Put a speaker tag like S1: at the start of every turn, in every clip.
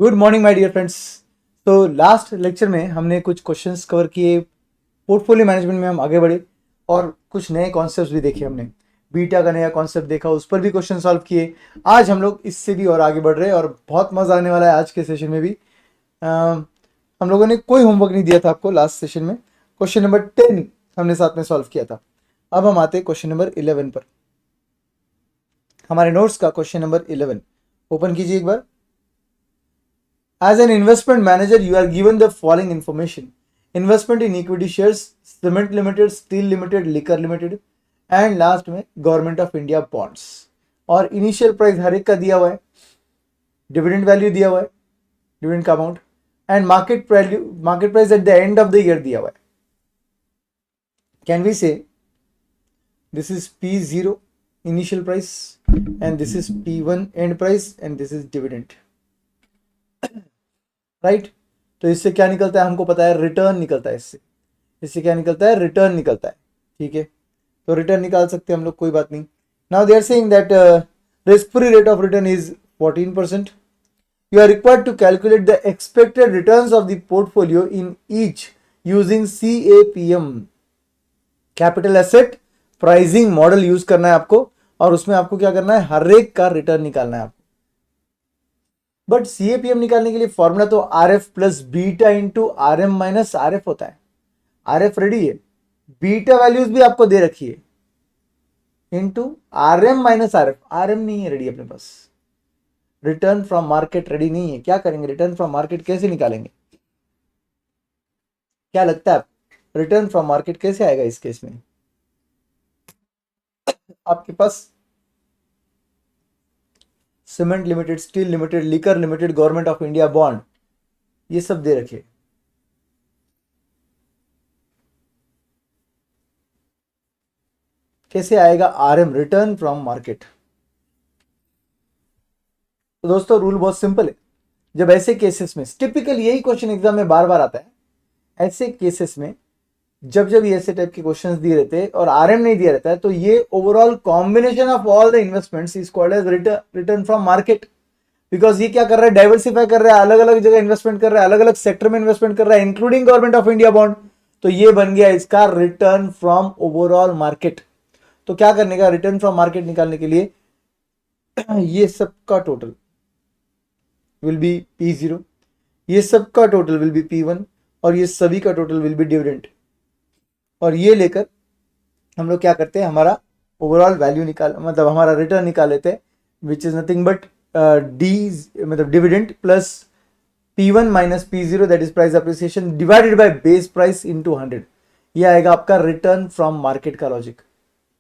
S1: Good morning my dear friends. तो last lecture में हमने कुछ क्वेश्चंस कवर किए, पोर्टफोलियो मैनेजमेंट में हम आगे बढ़े और कुछ नए कॉन्सेप्ट्स भी देखे हमने। बीटा का नया कॉन्सेप्ट देखा, उस पर भी क्वेश्चन सॉल्व किए। आज हम लोग इससे भी और आगे बढ़ रहे हैं और बहुत मज़ा आने वाला है आज के सेशन में भी। हम लोगों ने कोई होमवर्क नहीं दिया था आपको लास्ट सेशन में। क्वेश्चन नंबर 10 हमने साथ में सॉल्व किया था। अब हम आते हैं क्वेश्चन नंबर 11 पर। हमारे नोट्स का क्वेश्चन नंबर 11 ओपन कीजिए एक बार। As an investment manager, you are given the following information: investment in equity shares, cement limited, steel limited, liquor limited, and last में गवर्नमेंट ऑफ इंडिया बॉन्ड्स। और initial price हर एक का दिया हुआ है, dividend value दिया हुआ है, डिविडेंड का amount, and market price at the end of the year दिया हुआ है। कैन वी से this is P0 initial price and this is P1 and price and this is dividend, right. तो इससे क्या निकलता है हमको पता है, रिटर्न निकलता है। इससे क्या निकलता है, रिटर्न निकलता है। ठीक है, तो रिटर्न निकाल सकते हैं हम लोग, कोई बात नहीं। Now they are saying that risk free rate of return is 14%. You are required to calculate the expected returns of the portfolio in each using CAPM, capital asset pricing model use करना है आपको, और उसमें आपको क्या करना है, हर एक का रिटर्न निकालना है आपको। बट सीएपीएम निकालने के लिए फॉर्मूला तो R F plus beta into R M minus R F होता है। आर एफ रेडी है, बीटा वैल्यूज भी आपको दे रखी है, into R M minus R F. R M नहीं है रेडी अपने पास, रिटर्न फ्रॉम मार्केट रेडी नहीं है। क्या करेंगे, रिटर्न फ्रॉम मार्केट कैसे निकालेंगे, क्या लगता है रिटर्न फ्रॉम मार्केट कैसे आएगा इस केस में? आपके पास cement limited, steel limited, liquor limited, government of India bond, ये सब दे रखे। कैसे आएगा आरएम, रिटर्न फ्रॉम मार्केट? तो दोस्तों रूल बहुत सिंपल है। जब ऐसे केसेस में, टिपिकल यही क्वेश्चन एग्जाम में बार बार आता है, ऐसे केसेस में जब जब ये ऐसे टाइप के क्वेश्चंस दिए रहते हैं और आरएम नहीं दिया रहता है, तो ये overall combination of all the investments is called as return from market. Because ये क्या कर रहा है, डाइवर्सिफाई कर रहा है, अलग अलग जगह इन्वेस्टमेंट कर रहा है, अलग अलग सेक्टर में इन्वेस्टमेंट कर रहा है, including government of India bond. तो ये बन गया इसका रिटर्न फ्रॉम ओवरऑल मार्केट। तो क्या करने का, रिटर्न फ्रॉम मार्केट निकालने के लिए ये सबका टोटल विल बी P0, ये सबका टोटल विल बी P1, और ये सभी का टोटल विल बी डिविडेंड। और ये लेकर हम लोग क्या करते हैं, हमारा ओवरऑल वैल्यू निकाल, मतलब हमारा रिटर्न निकाल लेते हैं, which is nothing but D, मतलब dividend plus P1 minus P0 that is price appreciation divided by base price into 100। ये आएगा आपका रिटर्न फ्रॉम मार्केट का लॉजिक।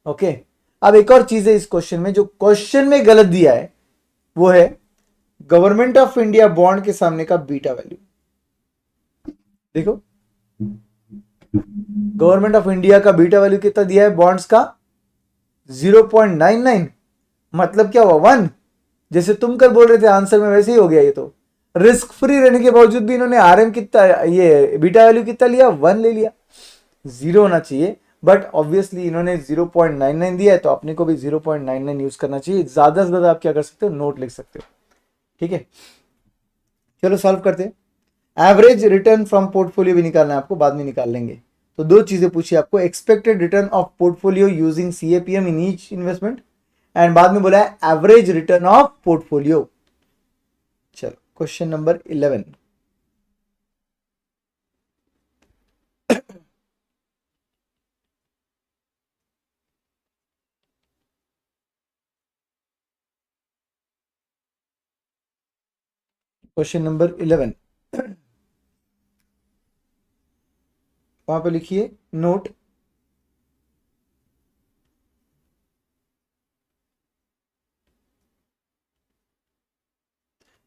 S1: ओके, अब एक और चीज है इस क्वेश्चन में, जो क्वेश्चन में गलत दिया है वो है गवर्नमेंट ऑफ इंडिया बॉन्ड के सामने का बीटा वैल्यू। देखो गवर्नमेंट ऑफ इंडिया का बीटा वैल्यू कितना दिया है बॉन्ड्स का, 0.99। मतलब क्या हुआ, 1। जैसे तुम कल बोल रहे थे आंसर में, वैसे ही हो गया ये तो। रिस्क फ्री रहने के बावजूद भी इन्होंने आरएम कितना, ये बीटा वैल्यू कितना लिया, 1 ले लिया। 0 होना चाहिए, बट ऑब्वियसली इन्होंने 0.99 दिया है, तो अपने को भी 0.99 यूज करना चाहिए। ज्यादा से ज्यादा आप क्या कर सकते हो, नोट लिख सकते हो। ठीक है, चलो सॉल्व करते हैं। एवरेज रिटर्न फ्रॉम पोर्टफोलियो भी निकालना है आपको, बाद में निकाल लेंगे। तो दो चीजें पूछी आपको, expected return of portfolio using CAPM in each investment, and बाद में बोला है एवरेज रिटर्न ऑफ पोर्टफोलियो। चलो क्वेश्चन नंबर 11। क्वेश्चन नंबर 11, वहां पे लिखिए note,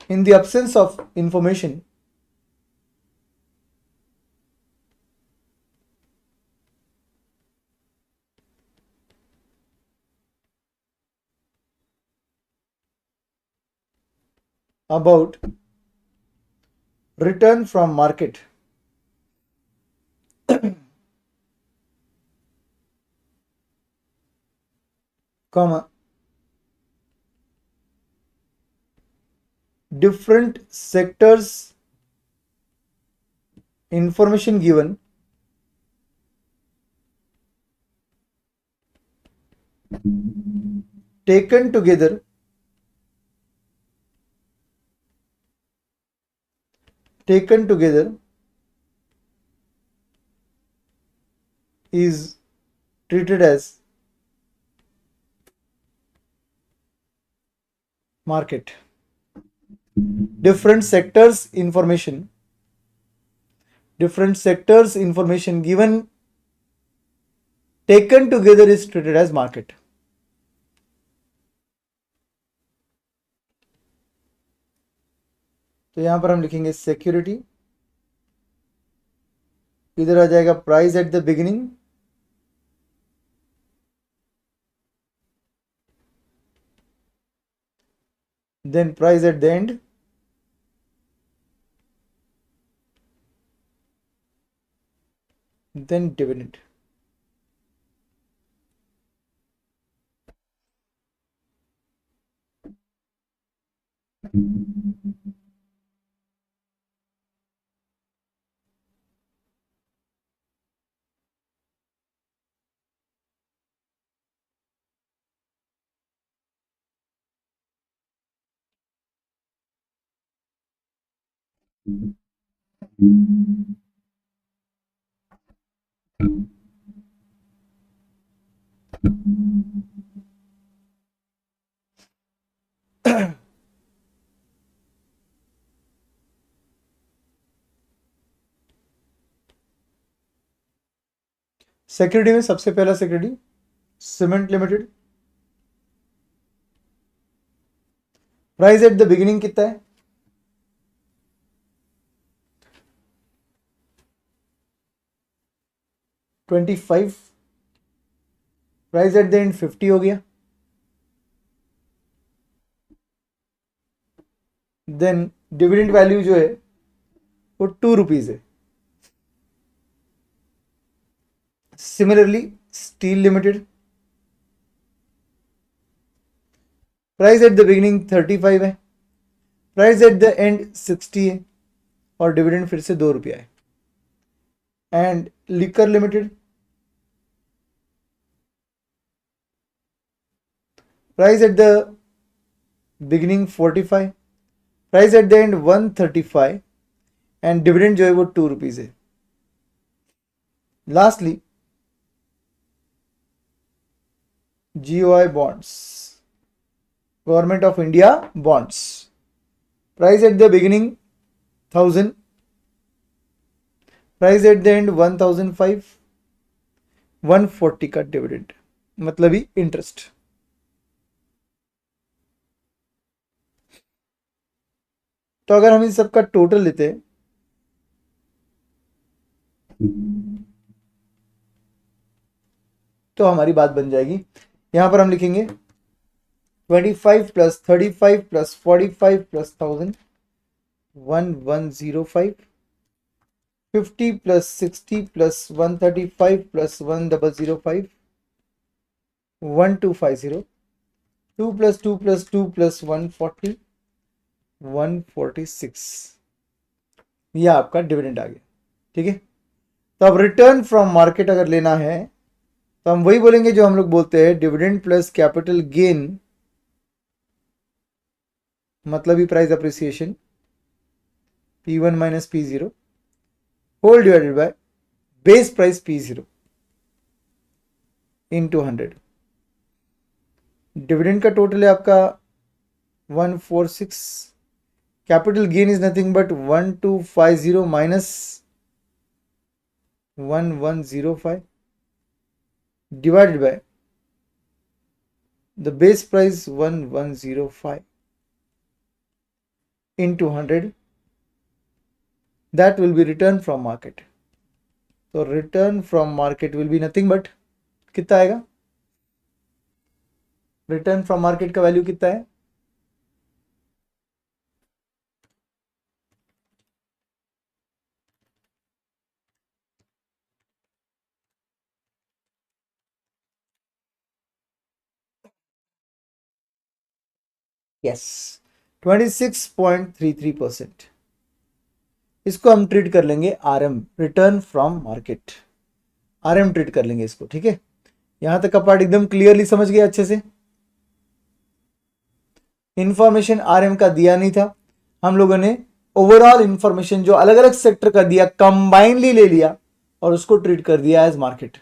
S1: in the absence of information about return from market, comma, different sectors information given taken together is treated as market. Different sectors information given taken together is treated as market. तो यहां पर हम लिखेंगे security, इधर आ जाएगा price at the beginning, then price at the end, then dividend. Security में सबसे पहला security cement limited, price at the beginning कितना है, $25, प्राइस एट द एंड 50 हो गया, देन डिविडेंड वैल्यू जो है वो ₹2 है. Similarly steel limited, price at the beginning 35 है, प्राइस एट द एंड 60 है और डिविडेंड फिर से ₹2 है. And liquor limited, price at the beginning 45, price at the end 135 and dividend जो है वो ₹2 है. Lastly GOI bonds, government of India bonds, price at the beginning 1000, price at the end 1005, 140 का डिविडेंड, मतलब ही इंटरेस्ट. तो अगर हम इन सब का टोटल लेते हैं तो हमारी बात बन जाएगी. यहां पर हम लिखेंगे 25 plus 35 plus 45 plus 1000, 1105, 50 plus 60 plus 135 plus 1005, 1250, 2 plus 2 plus 2 plus 140, 146. यह आपका डिविडेंड आ गया. ठीक है. तो अब रिटर्न फ्रॉम मार्केट अगर लेना है तो हम वही बोलेंगे जो हम लोग बोलते हैं, डिविडेंड प्लस कैपिटल गेन, मतलब ही price appreciation, P1 minus P0 whole divided by base price P0 into 100. Dividend का टोटल है आपका 146, capital gain is nothing but 1250 minus 1105 divided by the base price 1105 into 100, that will be return from market. So return from market will be nothing but कितना आएगा, return from market का value कितना है, yes 26.33%। इसको हम treat कर लेंगे RM, return from market. RM treat कर लेंगे इसको, ठीक है। यहां तक का पार्ट एकदम क्लियरली समझ गया अच्छे से। इंफॉर्मेशन आरएम का दिया नहीं था, हम लोगों ने ओवरऑल इंफॉर्मेशन जो अलग अलग सेक्टर का दिया कंबाइनली ले लिया और उसको ट्रीट कर दिया एज मार्केट।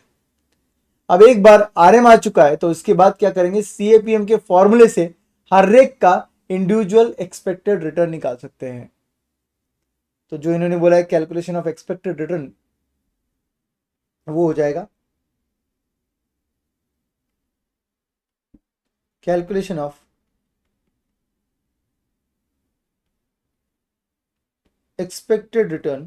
S1: अब एक बार आरएम आ चुका है तो इसके बाद क्या करेंगे, सीएपीएम के फॉर्मूले से हर एक का इंडिविजुअल एक्सपेक्टेड रिटर्न निकाल सकते हैं। तो जो इन्होंने बोला है कैलकुलेशन ऑफ एक्सपेक्टेड रिटर्न, वो हो जाएगा calculation of expected return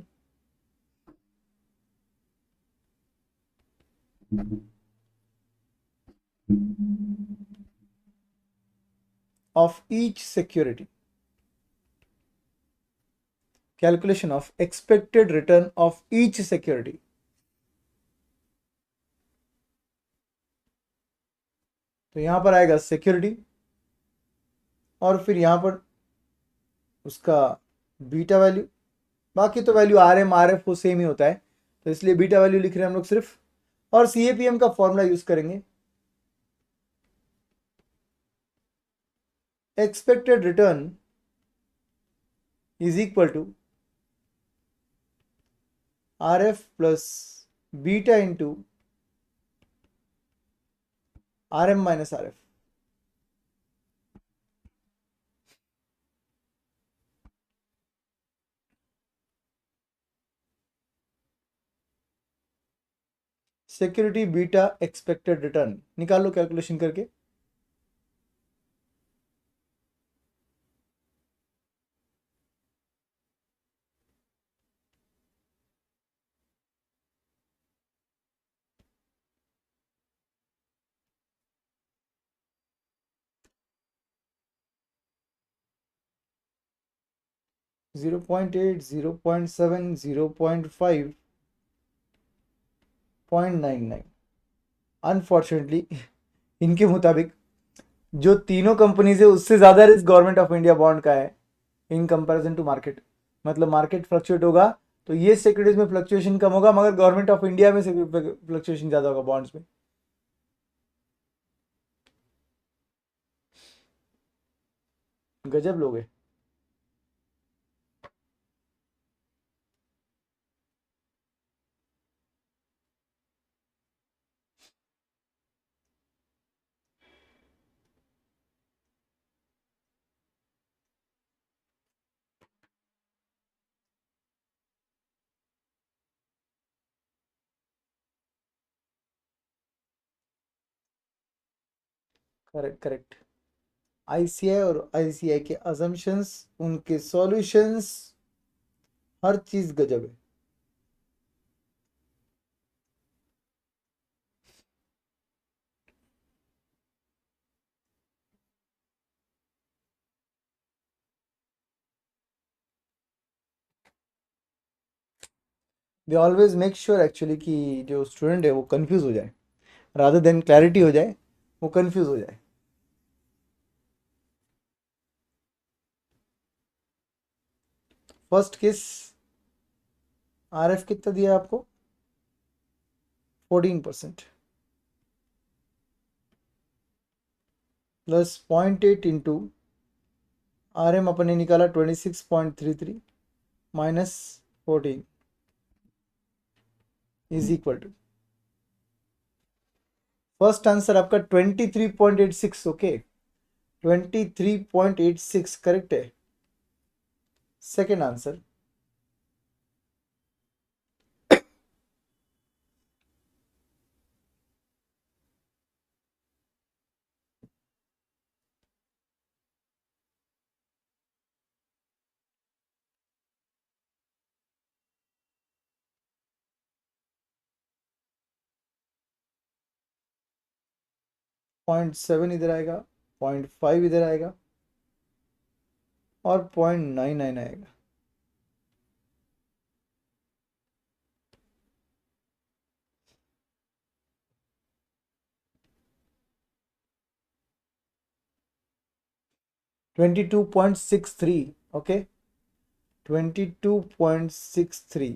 S1: of each security, calculation of expected return of each security। तो यहां पर आएगा सिक्योरिटी और फिर यहां पर उसका बीटा वैल्यू, बाकी तो value R M R F वो सेम ही होता है, तो इसलिए बीटा वैल्यू लिख रहे हैं हम लोग सिर्फ। और सीएपीएम का फॉर्मूला यूज करेंगे, expected return is equal to R F plus beta into R M minus R F. Security beta expected return निकाल लो कैलकुलेशन करके। Zero point eight, 0.7, 0.5, 0.99। अनफॉर्चुनेटली इनके मुताबिक जो तीनों कंपनीज है उससे ज्यादा risk government of India bond का है इन कंपैरिजन टू मार्केट। मतलब मार्केट फ्लक्चुएट होगा तो ये सिक्योरिटीज में फ्लक्चुएशन कम होगा, मगर गवर्नमेंट ऑफ इंडिया में फ्लक्चुएशन ज्यादा होगा बॉन्ड्स में। गजब लोग है। Correct correct. आईसीआई और आईसीआई के अजम्पशंस, उनके सॉल्यूशंस, हर चीज गजब है। They always make sure actually कि जो स्टूडेंट है वो कंफ्यूज हो जाए, रादर देन क्लैरिटी हो जाए, वो कंफ्यूज हो जाए। फर्स्ट केस आरएफ कितना दिया है आपको, 14% प्लस 0.8 इंटू आरएम अपने निकाला 26.33 minus 14 is equal to, first answer आपका 23.86। ओके, 23.86 करेक्ट है। सेकेंड आंसर 0.7 इधर आएगा, 0.5 इधर आएगा और 0.99 आएगा। 22.63, ओके, 22.63,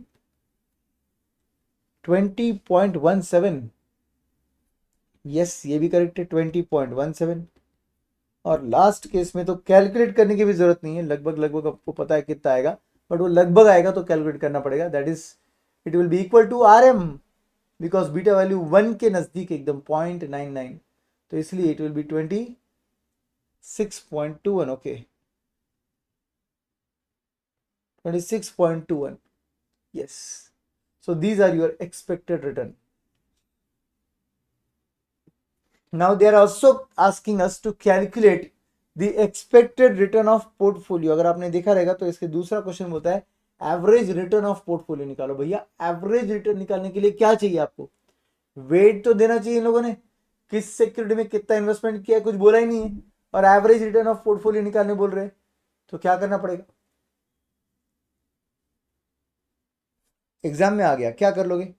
S1: 20.17, यस ये भी करेक्ट है, 20.17। और लास्ट केस में तो कैलकुलेट करने की भी जरूरत नहीं है, लगभग लगभग आपको पता है कितना आएगा, बट वो लगभग आएगा तो कैलकुलेट करना पड़ेगा, that is it will be equal to R M, because beta value 1 के नजदीक एकदम 0.99, तो इसलिए it will be 26.21, okay, 26.21, yes, so these are your expected return. Now they are also asking us to calculate the expected return of portfolio। अगर आपने देखा रहेगा तो इसके दूसरा क्वेश्चन बोलता है एवरेज रिटर्न ऑफ पोर्टफोलियो निकालो। भैया एवरेज रिटर्न निकालने के लिए क्या चाहिए आपको? वेट तो देना चाहिए इन लोगों ने, किस सिक्योरिटी में कितना इन्वेस्टमेंट किया कुछ बोला ही नहीं है, और एवरेज रिटर्न ऑफ पोर्टफोलियो निकालने बोल रहे हैं, तो क्या करना पड़ेगा? एग्जाम में आ गया, क्या कर लोगे?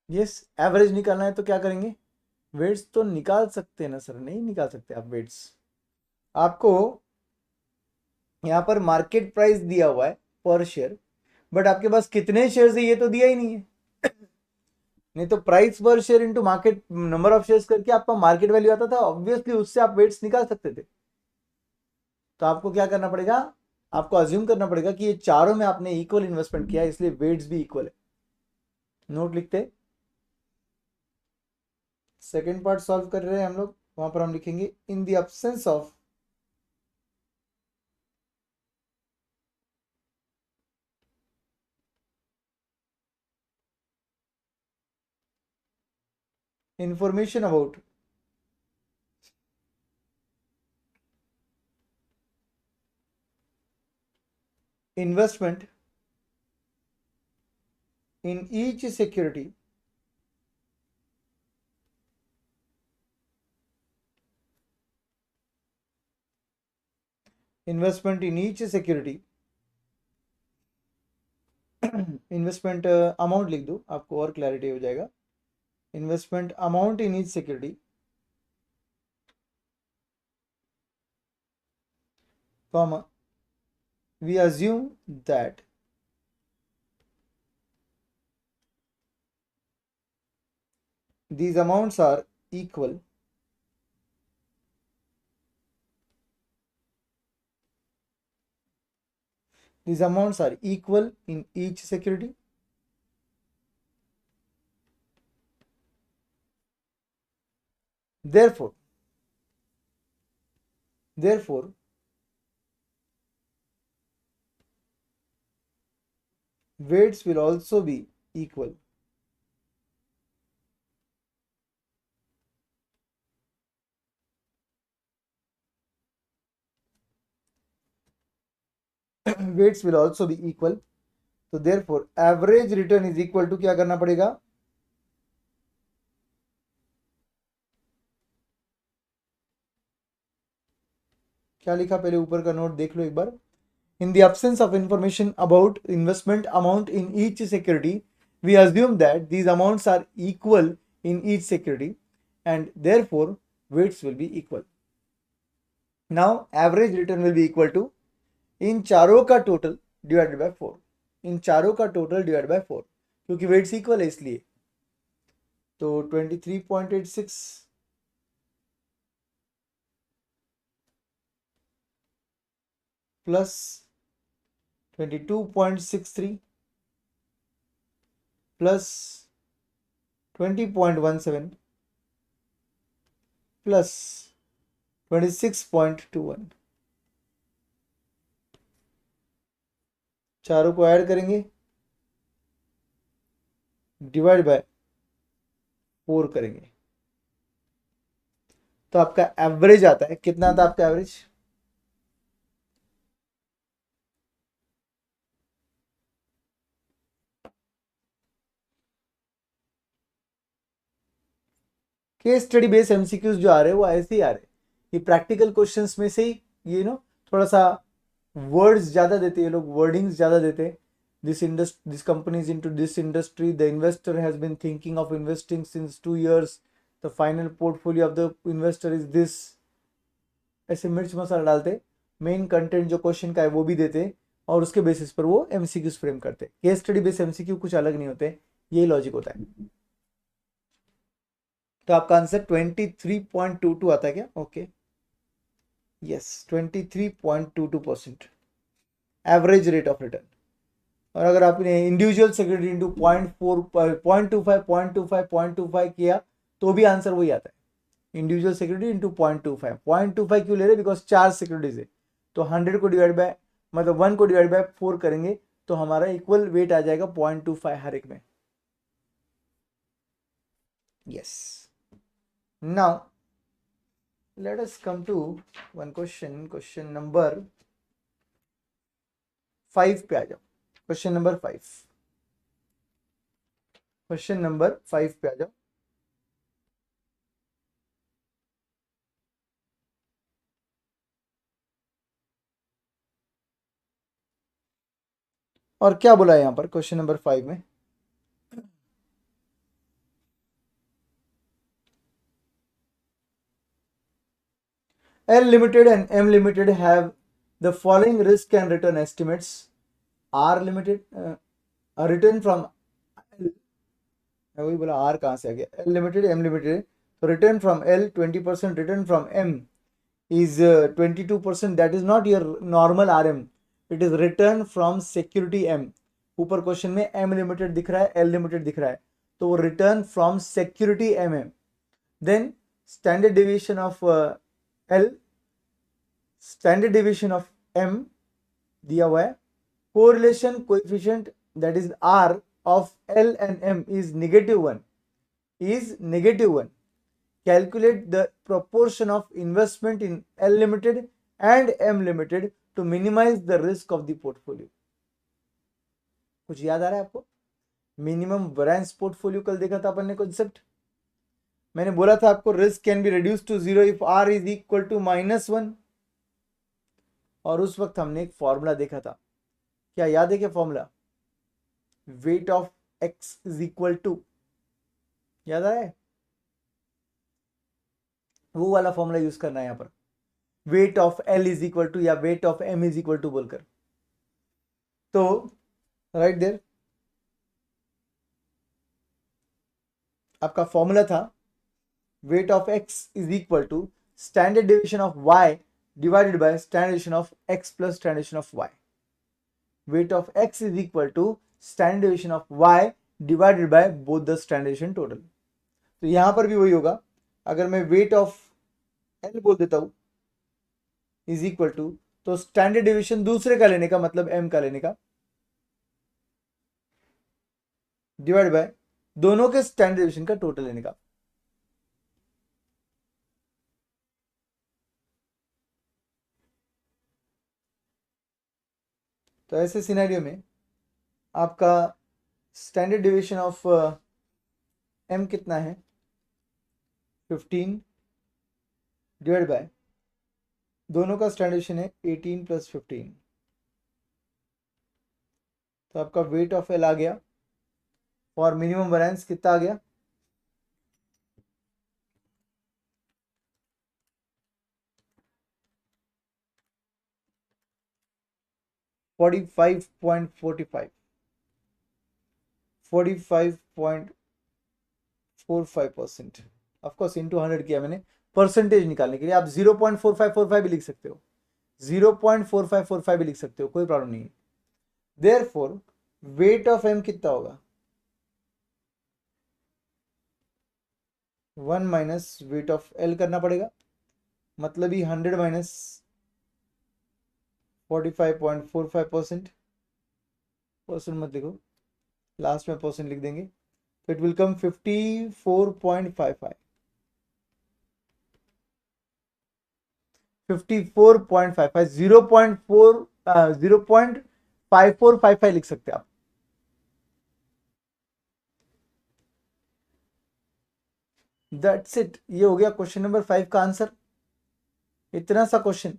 S1: यस, एवरेज निकालना है तो क्या करेंगे? वेट्स तो निकाल सकते हैं ना सर? नहीं निकाल सकते आप वेट्स, आपको यहाँ पर मार्केट प्राइस दिया हुआ है पर शेयर, बट आपके पास कितने शेयर है ये तो दिया ही नहीं है। नहीं तो price per share into market number of shares करके आपका मार्केट वैल्यू आता था, ऑब्वियसली उससे आप वेट्स निकाल सकते थे। तो आपको क्या करना पड़ेगा? आपको अज्यूम करना पड़ेगा कि ये चारों में आपने इक्वल इन्वेस्टमेंट किया है, इसलिए वेट्स भी इक्वल है। नोट लिखते, सेकेंड पार्ट सॉल्व कर रहे हैं हम लोग, वहां पर हम लिखेंगे in the absence of information about investment in each security investment in each security investment amount लिख दो, आपको और क्लैरिटी हो जाएगा। Investment amount in each security, comma, we assume that these amounts are equal in each security, therefore weights will also be equal। weights will also be equal, तो therefore average return is equal to, क्या करना पड़ेगा? क्या लिखा पहले ऊपर का note देख लो एक बार। In the absence of information about investment amount in each security, we assume that these amounts are equal in each security and therefore weights will be equal। Now average return will be equal to इन चारों का total divided by 4, इन चारों का total divide by 4, क्योंकि weights equal है इसलिए। तो 23.86 plus 22.63 plus 20.17 plus 26.21, चारों को ऐड करेंगे, डिवाइड बाय 4 करेंगे, तो आपका एवरेज आता है, कितना आता है आपका average? Case study based MCQs जो आ रहे हैं वो ऐसे ही आ रहे हैं, ये प्रैक्टिकल क्वेश्चंस में से ही ये थोड़ा सा वर्ड्स ज्यादा देते हैं, लोग वर्डिंग्स ज्यादा देते हैं. This company is into this industry, the investor has been thinking of investing since 2 years, the final portfolio of the investor is this. ऐसे मिर्च मसाला डालते, मेन कंटेंट जो क्वेश्चन का है वो भी देते, और उसके बेसिस पर वो एमसीक्यूज फ्रेम करते. केस स्टडी बेस्ड एमसीक्यू कुछ अलग नहीं होते, यही लॉजिक होता है. तो आपका आंसर 23.22 आता है क्या? Okay, yes, 23.22% average rate of return. और अगर आपने इंडिविजुअल सेक्रेटरी इंटू 0.25 किया तो भी आंसर वही आता है. इंडिविजुअल सेक्रेटरी इंटू 0.25 क्यों ले रहे? बिकॉज 4 सेक्रेटरीज है, तो 100 को डिवाइड बाय, मतलब 1 को डिवाइड बाय 4 करेंगे तो हमारा इक्वल वेट आ जाएगा 0.25 हर एक में. Yes. Now let us come to one question number 5 पे आ जाओ. क्वेश्चन नंबर 5 पे आ जाओ. और क्या बोला है यहां पर क्वेश्चन नंबर 5 में? L Limited and M Limited have the following risk and return estimates. R Limited return from L, वही बोला R कहाँ से आ गया? L Limited, M Limited, so return from L 20%, return from M is 22%. That is not your normal RM, it is return from security M. ऊपर question में M Limited दिख रहा है, L Limited दिख रहा है, तो वो रिटर्न फ्रॉम सिक्योरिटी M है. Then standard deviation of L, standard deviation of M दिया हुआ है. Correlation coefficient that is R of L and M is -1, is -1. Calculate the proportion of investment in L Limited and M Limited to minimize the risk of the portfolio. कुछ याद आ रहा है आपको? Minimum variance portfolio कल देखा था अपन ने कॉन्सेप्ट. मैंने बोला था आपको risk can be reduce to 0 if R is equal to -1, और उस वक्त हमने एक फॉर्मूला देखा था. क्या याद है क्या formula? Weight of x is equal to, याद आ रहा है? वो वाला फॉर्मूला यूज करना है यहां पर, weight of L is equal to या weight of M is equal to बोलकर. तो राइट देयर आपका फॉर्मूला था weight of x is equal to standard deviation of y divided by standard deviation of x plus standard deviation of y. Weight of x is equal to standard deviation of y divided by both the standard deviation total. तो यहां पर भी वही होगा. अगर मैं weight of l बोल देता हूं is equal to, तो स्टैंडर्ड डेविएशन दूसरे का लेने का मतलब m का लेने का, डिवाइड बाय दोनों के स्टैंडर्ड डेविएशन का टोटल लेने का. तो ऐसे सिनेरियो में आपका स्टैंडर्ड डेविएशन ऑफ m कितना है? 15 डिवाइड बाय दोनों का स्टैंडर्ड डेविएशन है 18 + 15. तो आपका वेट ऑफ L आ गया और मिनिमम वेरिएंस कितना आ गया? 45.45, 45.45%. ऑफकोर्स इंटू 100 किया मैंने परसेंटेज निकालने के लिए. आप 0.4545 भी लिख सकते हो, 0.4545 भी लिख सकते हो, कोई प्रॉब्लम नहीं है. देयरफॉर वेट ऑफ M कितना होगा? 1 माइनस वेट ऑफ L करना पड़ेगा, मतलब ही 100 माइनस 45.45%. परसेंट मत लिखो, लास्ट में परसेंट लिख देंगे, तो इट विल कम 54.55. 54.55, 0.5455 लिख सकते हैं आप. दैट्स इट, ये हो गया क्वेश्चन नंबर 5 का आंसर, इतना सा क्वेश्चन।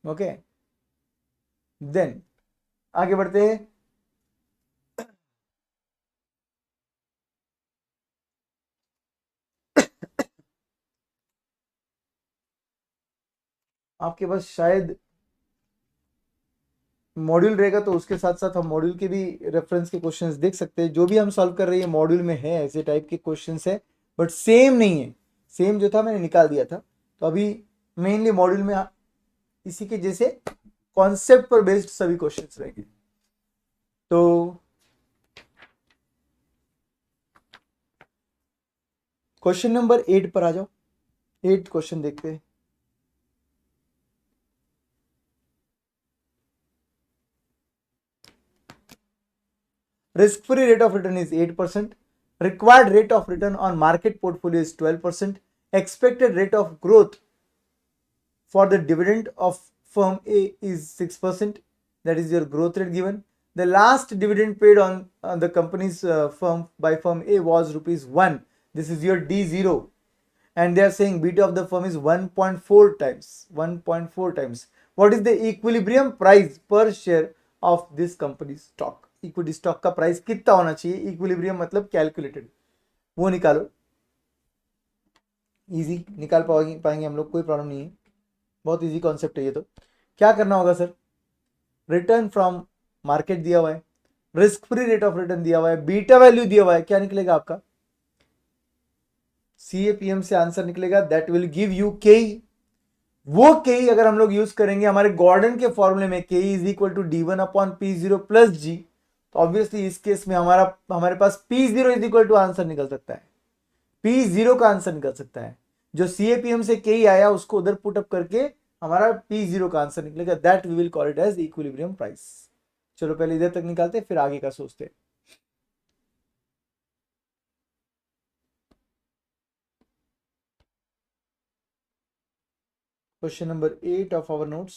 S1: ओके, देन आगे बढ़ते हैं। आपके पास शायद मॉड्यूल रहेगा तो उसके साथ साथ हम मॉड्यूल के भी रेफरेंस के क्वेश्चंस देख सकते हैं। जो भी हम सॉल्व कर रहे हैं मॉड्यूल में है, ऐसे टाइप के क्वेश्चंस है, बट सेम नहीं है। सेम जो था मैंने निकाल दिया था, तो अभी मेनली मॉड्यूल में इसी के जैसे कॉन्सेप्ट पर बेस्ड सभी क्वेश्चंस रहेंगे। तो क्वेश्चन नंबर 8 पर आ जाओ। 8 क्वेश्चन देखते हैं। Risk free rate of return is 8%. Required rate of return on market portfolio is 12%. Expected rate of growth for the dividend of firm A is 6%. That is your growth rate given. The last dividend paid on the company's firm by firm A was rupees 1. This is your D0. And they are saying beta of the firm is 1.4 times. 1.4 times. What is the equilibrium price per share of this company's stock? Equity stock का price कितना होना चाहिए? Equilibrium मतलब calculated, वो निकालो। Easy निकाल पाएंगे हम लोग, कोई प्रॉब्लम नहीं है, बहुत इजी कॉन्सेप्ट है ये। तो क्या करना होगा सर? रिटर्न फ्रॉम मार्केट दिया हुआ है, risk free rate of return दिया हुआ है, बीटा वैल्यू दिया हुआ है, क्या निकलेगा आपका? CAPM से आंसर निकलेगा, दैट विल गिव यू के। वो के अगर हम लोग यूज करेंगे हमारे गॉर्डन के फॉर्मूले में, K is equal to D1 upon P0 plus G, तो ऑब्वियसली इस केस में हमारे पास P0 is equal to answer निकल सकता है, P0 का आंसर निकल सकता है। जो CAPM से के आया उसको उधर पुट अप करके हमारा P0 का आंसर निकलेगा, that we will call it as equilibrium price. चलो पहले इधर तक निकालते फिर आगे का सोचते। Question number 8 of our notes.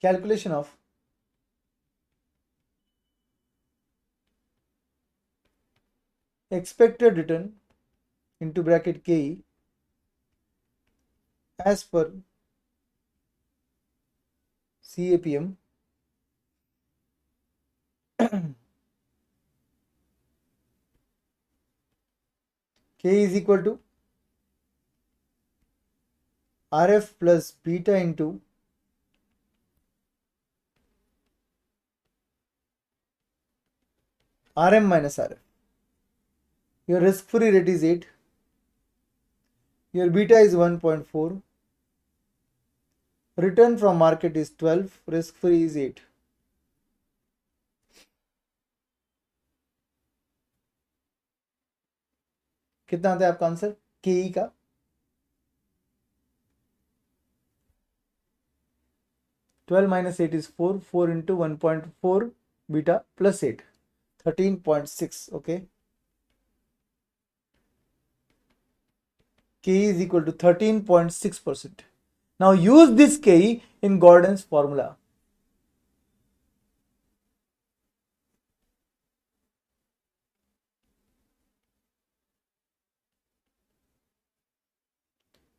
S1: Calculation of expected return into bracket KE as per CAPM K is equal to RF plus beta into RM minus RF. Your risk free rate is 8, your beta is 1.4, return from market is 12, risk free is 8. कितना आता है आपका answer के का? Twelve minus 8 is 4, 4 into 1.4 beta plus 8, 13.6. Okay, K is equal to 13.6%. Now use this K in Gordon's formula.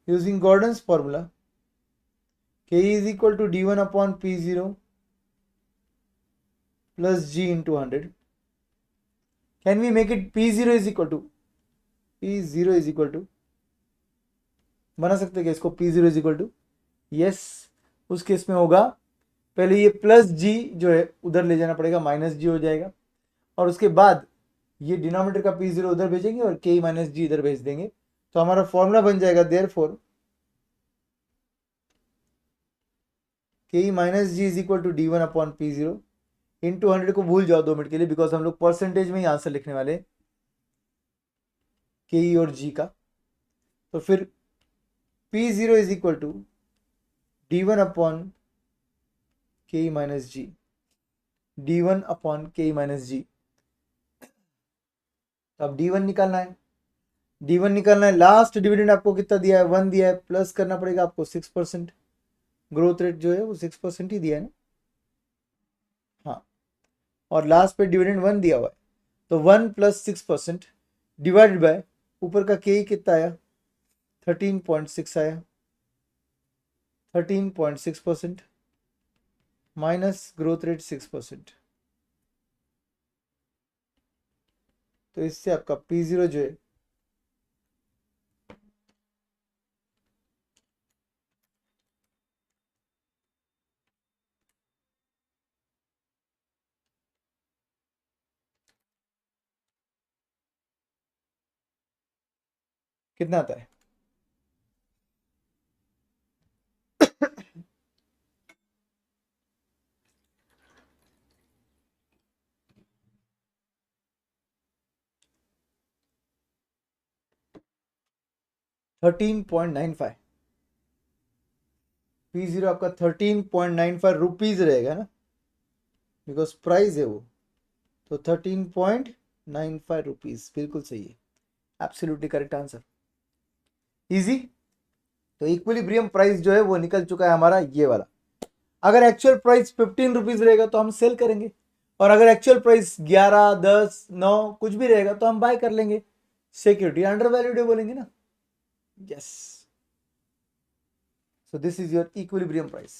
S1: Using Gordon's formula, K is equal to D1 upon P0 plus G into 100. Can we make it P0 is equal to बना सकते हैं इसको P0 is equal to? Yes, उस case में होगा पहले ये plus जी जो है उधर ले जाना पड़ेगा, माइनस जी हो जाएगा, और उसके बाद ये डिनोमिनेटर का P0 उधर भेजेंगे और K माइनस जी इधर भेज देंगे, तो हमारा फॉर्मूला बन जाएगा therefore K minus G is equal to D1 upon P0 into 100 को भूल जाओ 2 मिनट के लिए, बिकॉज हम लोग परसेंटेज में ही आंसर लिखने वाले के और जी का। तो फिर P0 is equal to D1 upon K minus G, D1 upon K minus G. अब D1 निकालना है, D1 निकालना है, लास्ट डिविडेंड आपको कितना दिया है, 1 दिया है, प्लस करना पड़ेगा आपको 6%, ग्रोथ रेट जो है वो 6% ही दिया है ना, हाँ, और लास्ट पे डिविडेंड 1 दिया हुआ है, तो 1 प्लस 6% डिवाइडेड बाय ऊपर का के कितना आया, 13.6 आया, 13.6% माइनस ग्रोथ रेट 6%, तो इससे आपका P0 जो है कितना आता है, 13.95, P0 आपका 13.95 रुपीज रहेगा ना, बिकॉज प्राइस है वो, तो 13.95 रुपीज बिल्कुल सही है, एब्सोल्युटली करेक्ट आंसर, इजी। तो इक्विलिब्रियम प्राइस जो है वो निकल चुका है हमारा ये वाला। अगर एक्चुअल प्राइस 15 रुपीज रहेगा तो हम सेल करेंगे, और अगर एक्चुअल प्राइस 11, 10, 9 कुछ भी रहेगा तो हम बाय कर लेंगे, सिक्योरिटी अंडर वैल्यूड बोलेंगे ना, yes. So this is your equilibrium price,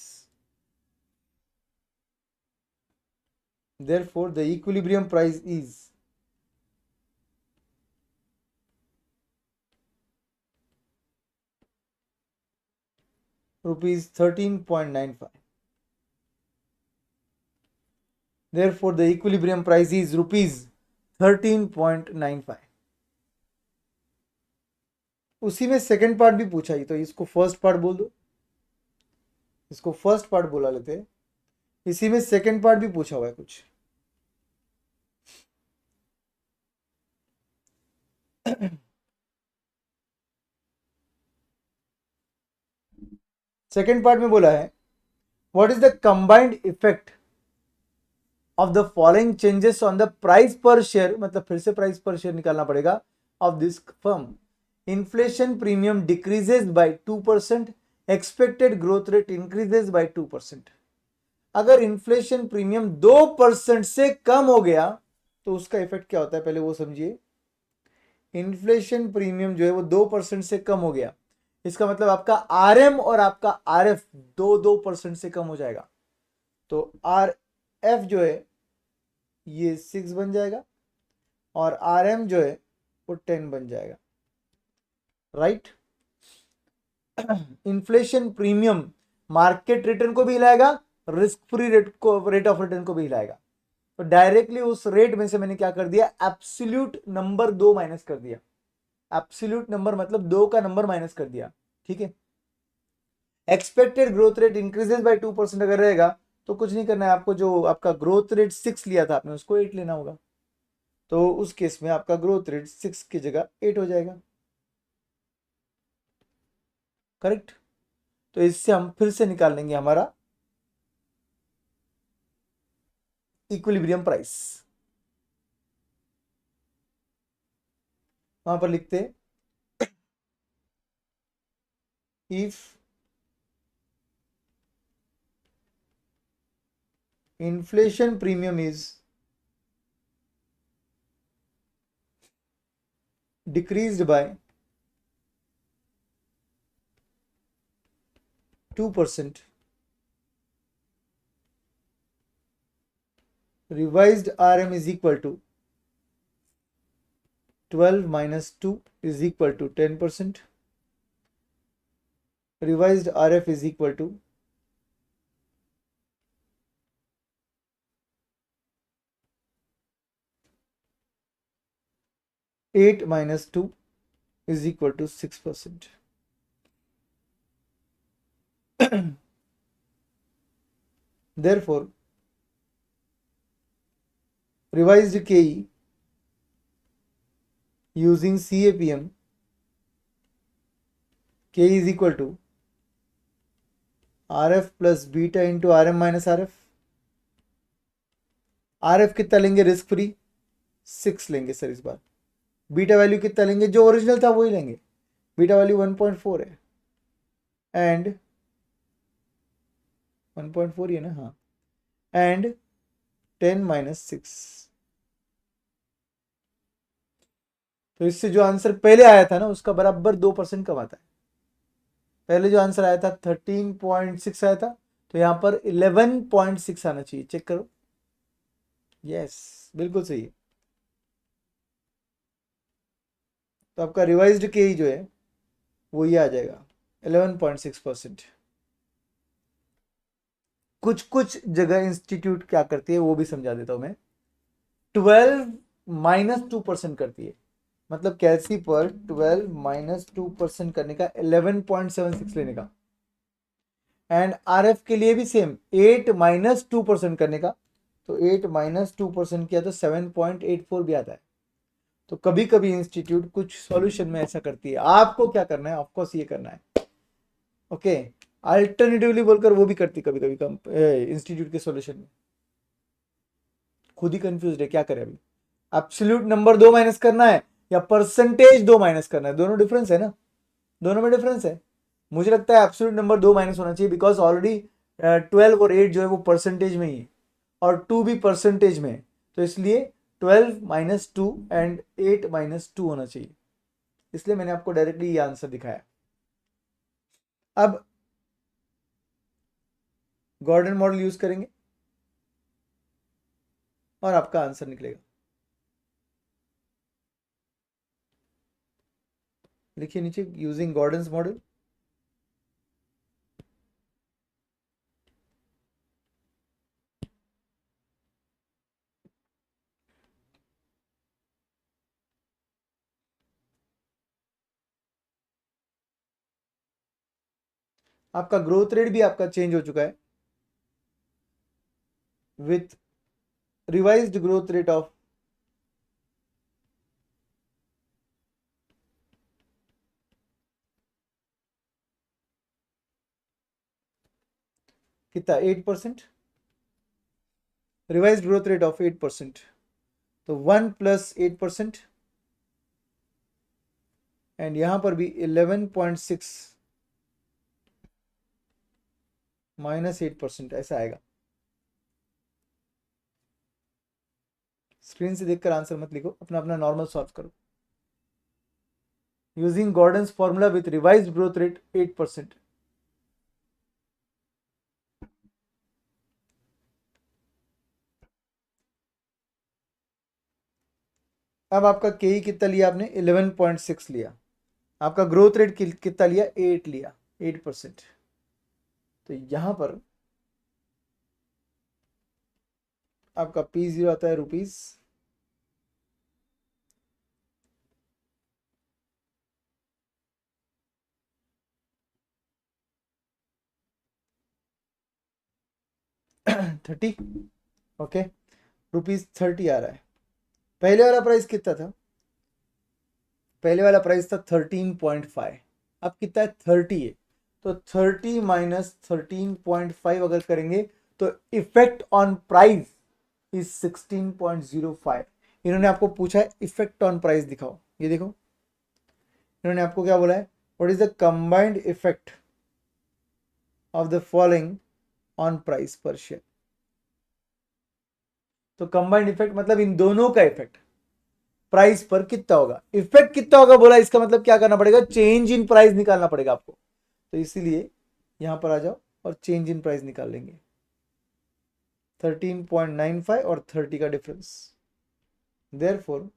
S1: therefore the equilibrium price is rupees 13.95. Therefore the equilibrium price is rupees 13.95. उसी में सेकंड पार्ट भी पूछा ही, तो इसको फर्स्ट पार्ट बोल दो, इसको फर्स्ट पार्ट बोला लेते हैं, इसी में सेकंड पार्ट भी पूछा हुआ है कुछ। सेकंड पार्ट में बोला है what is the combined effect of the following changes on the price per share, मतलब फिर से प्राइस पर शेयर निकालना पड़ेगा, of this firm. Inflation premium decreases by 2%, expected growth rate increases by 2%। अगर inflation premium 2% से कम हो गया तो उसका इफेक्ट क्या होता है, पहले वो समझिए। इन्फ्लेशन प्रीमियम जो है वो 2% से कम हो गया, इसका मतलब आपका आरएम और आपका आरएफ 2% से कम हो जाएगा, तो आर एफ जो है ये 6 बन जाएगा और आर एम जो है वो 10 बन जाएगा, right. Inflation premium market return को भी हिलाएगा, risk free rate of return को भी हिलाएगा, तो डायरेक्टली उस रेट में से मैंने क्या कर दिया, एब्सोल्यूट नंबर 2 माइनस कर दिया, एब्सोल्यूट नंबर मतलब 2 का नंबर माइनस कर दिया, ठीक है। Expected growth rate increases by 2% अगर रहेगा तो कुछ नहीं करना है आपको, जो आपका ग्रोथ रेट 6 लिया था आपने उसको 8 लेना होगा, तो उस केस में आपका ग्रोथ रेट 6 की जगह 8 हो जाएगा, करेक्ट। तो इससे हम फिर से निकाल लेंगे हमारा इक्विलिब्रियम प्राइस, वहां पर लिखते if inflation premium is decreased by 2%, revised RM is equal to 12 minus 2 is equal to 10%, revised RF is equal to 8 minus 2 is equal to 6%. Therefore, revised KE using CAPM, KE is equal to RF plus beta into RM minus RF. RF कितना लेंगे risk free, 6 लेंगे sir इस बार, beta value कितना लेंगे, जो original था वही लेंगे, बीटा वैल्यू 1.4 है एंड 1.4 ही है ना, हाँ, एंड 10 - 6। तो इससे जो आंसर पहले आया था ना उसका बराबर 2% कम आता है। पहले जो आंसर आया था 13.6 आया था, तो यहां पर 11.6 आना चाहिए, चेक करो। यस, बिल्कुल सही है। तो आपका रिवाइज्ड के जो है वो ये आ जाएगा 11.6%। कुछ कुछ जगह इंस्टीट्यूट क्या करती है वो भी समझा देता हूं मैं। 12 - 2% करती है, मतलब कैलसी पर 12 - 2% करने का 11.76 लेने का। एंड आरएफ के लिए भी सेम, 8 - 2% करने का, तो 8 - 2% किया तो 7.84 भी आता है। तो कभी कभी इंस्टीट्यूट कुछ सॉल्यूशन में ऐसा करती है, आपको क्या करना है, ऑफकोर्स ये करना है, ओके। अल्टरनेटिवली बोलकर वो भी करती कभी कभी इंस्टीट्यूट के सॉल्यूशन में। खुद ही कंफ्यूज है, क्या करें अभी। एब्सोल्यूट नंबर 2 माइनस करना है या परसेंटेज 2 माइनस करना है, दोनों डिफरेंस है ना, दोनों में डिफरेंस है। मुझे लगता है एब्सोल्यूट नंबर 2 माइनस होना चाहिए, बिकॉज ऑलरेडी 12 और 8 जो है वो परसेंटेज में ही है और 2 भी परसेंटेज में है, तो इसलिए 12 - 2 एंड 8 - 2 होना चाहिए। इसलिए मैंने आपको डायरेक्टली ये आंसर दिखाया। अब गॉर्डन मॉडल यूज करेंगे और आपका आंसर निकलेगा। लिखिए नीचे, यूजिंग गॉर्डन्स मॉडल। आपका ग्रोथ रेट भी आपका चेंज हो चुका है with revised growth rate of कितना, 8%, रिवाइज्ड ग्रोथ रेट ऑफ 8%, तो 1 + 8%, एंड यहां पर भी 11.6 -8% ऐसा आएगा। स्क्रीन से देखकर आंसर मत लिखो, अपना अपना नॉर्मल सॉल्व करो। Using Gordon's formula with revised growth rate 8%। अब आपका के कितना लिया आपने, 11.6 लिया। आपका ग्रोथ रेट कितना लिया, 8 लिया, 8%। तो यहां पर आपका P0 आता है रुपीज 30, ओके, रुपीज 30 आ रहा है। पहले वाला प्राइस कितना था, पहले वाला प्राइस था 13.5, अब कितना है, 30 है। तो 30 - 13.5 अगर करेंगे तो इफेक्ट ऑन प्राइस इज 16.05। इन्होंने आपको पूछा है इफेक्ट ऑन प्राइस दिखाओ, ये देखो इन्होंने आपको क्या बोला है, what is the combined effect of the following on price per share. तो कंबाइंड इफेक्ट मतलब इन दोनों का इफेक्ट प्राइस पर कितना होगा, इफेक्ट कितना होगा बोला, इसका मतलब क्या करना पड़ेगा, चेंज इन प्राइस निकालना पड़ेगा आपको। तो इसीलिए यहां पर आ जाओ और चेंज इन प्राइस निकाल लेंगे। 13.95 और 30 का difference, therefore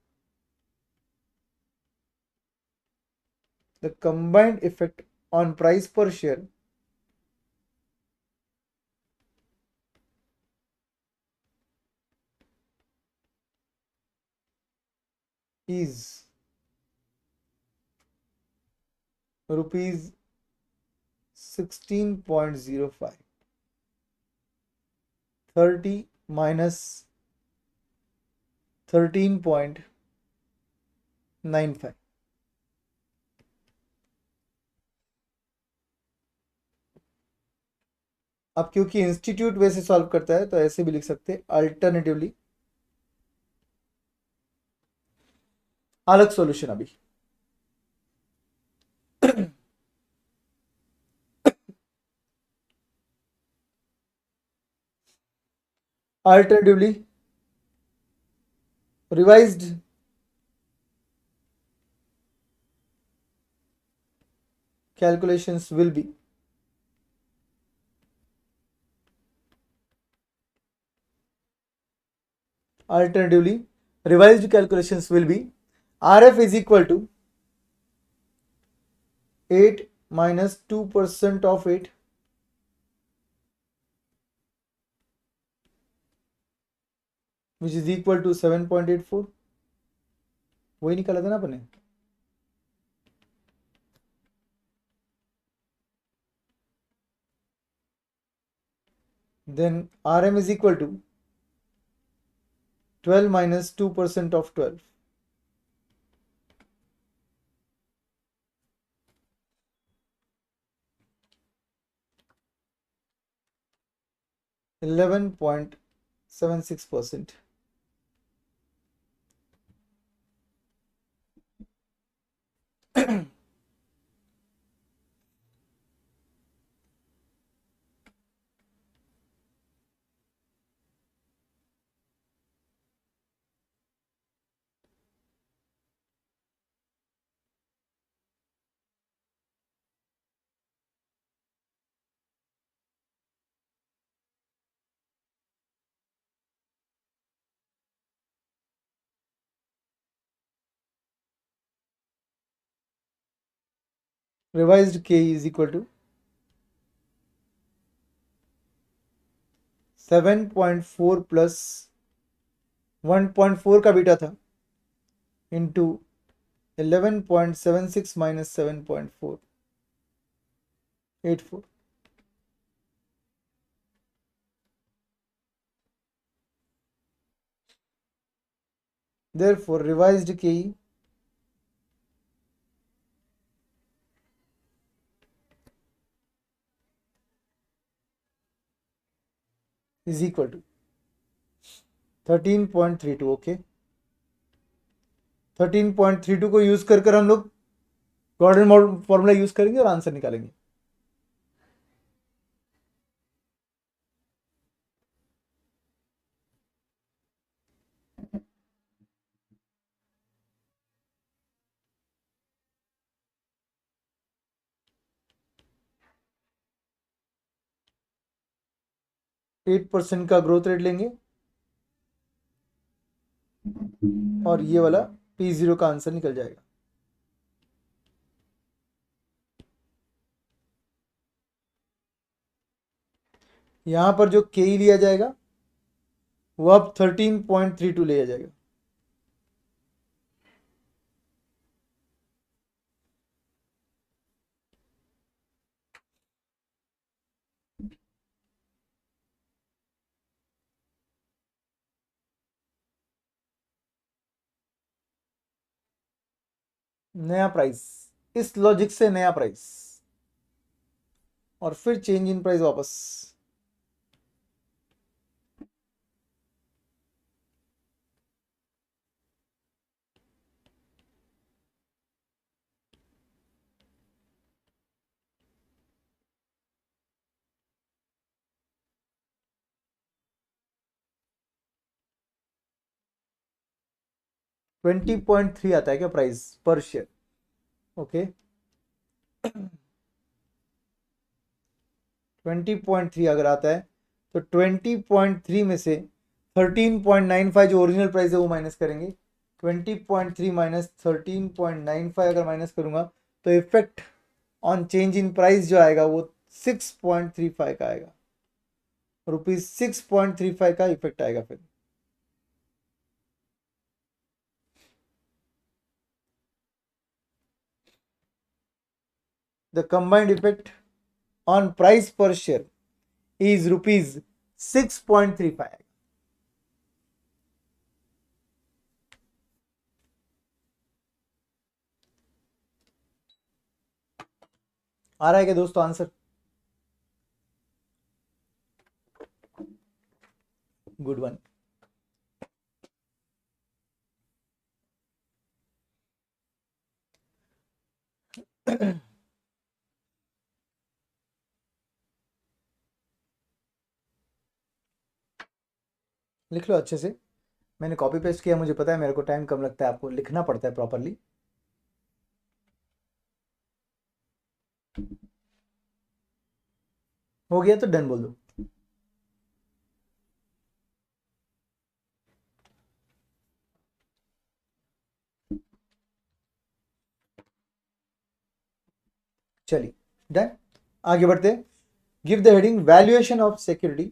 S1: the combined effect on price per share is rupees 16.05, 30 minus 13.95। अब क्योंकि इंस्टीट्यूट वैसे सॉल्व करता है तो ऐसे भी लिख सकते हैं, अल्टरनेटिवली अलग सॉल्यूशन अभी। Alternatively, revised calculations will be RF is equal to 8 minus 2% of 8 which is equal to 7.84। वही निकाला था ना अपने। Then RM is equal to 12 minus 2% of 12, 11.76%। Revised K is equal to 7.4 plus 1.4 का बीटा था into 11.76 minus 7.484। Therefore, revised KE is equal to 13.32। Okay, 13.32 को use कर हम लोग गॉर्डन फॉर्मूला यूज करेंगे और आंसर निकालेंगे। एट % का ग्रोथ रेट लेंगे और ये वाला P0 का आंसर निकल जाएगा। यहां पर जो के लिया जाएगा वो अब 13.32 लिया जाएगा। नया प्राइस, इस लॉजिक से नया प्राइस और फिर चेंज इन प्राइस वापस। $20.3 आता है क्या प्राइस पर शेयर? ओके, 20.3 अगर आता है तो 20.3 में से 13.95 जो ओरिजिनल प्राइस है वो माइनस करेंगे। 20.3 माइनस 13.95 अगर माइनस करूंगा तो effect on change in price जो आएगा वो 6.35 का आएगा, ₹6.35 का इफेक्ट आएगा। फिर the combined effect on price per share is ₹6.35। आ रहा है क्या दोस्तों आंसर? Good one. लिख लो अच्छे से। मैंने कॉपी पेस्ट किया, मुझे पता है मेरे को टाइम कम लगता है, आपको लिखना पड़ता है प्रॉपरली। हो गया तो डन बोल दो। चलिए डन, आगे बढ़ते। Give the heading valuation of security.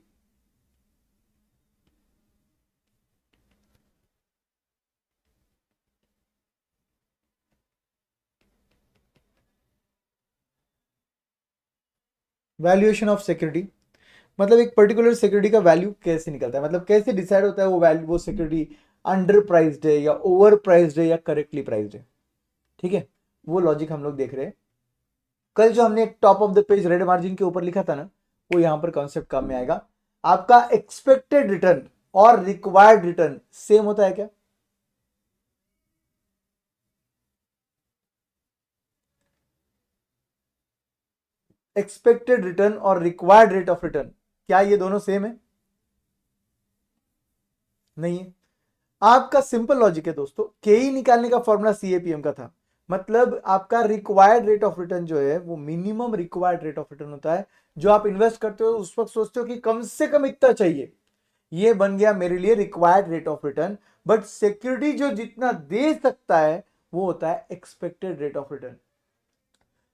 S1: Valuation of security मतलब एक पर्टिकुलर सिक्योरिटी का वैल्यू कैसे निकलता है, मतलब कैसे डिसाइड होता है वो वैल्यू, वो सिक्योरिटी अंडर प्राइस्ड है या ओवर प्राइस्ड है या करेक्टली प्राइस्ड है। ठीक है, वो लॉजिक हम लोग देख रहे हैं। कल जो हमने top of the page red margin के ऊपर लिखा था ना, वो यहां पर कॉन्सेप्ट काम में आएगा। आपका एक्सपेक्टेड रिटर्न और रिक्वायर्ड रिटर्न सेम होता है क्या? एक्सपेक्टेड रिटर्न और रिक्वायर्ड रेट ऑफ रिटर्न, क्या ये दोनों सेम है? नहीं है। आपका सिंपल लॉजिक है दोस्तों, के ई निकालने का फॉर्मूला सीएपीएम का था। मतलब आपका रिक्वायर्ड रेट ऑफ रिटर्न जो है वो minimum required rate of return होता है। जो आप इन्वेस्ट करते हो उस वक्त सोचते हो कि कम से कम इतना चाहिए, ये बन गया मेरे लिए required rate of return. But security जो जितना दे सकता है वो होता है एक्सपेक्टेड रेट ऑफ रिटर्न।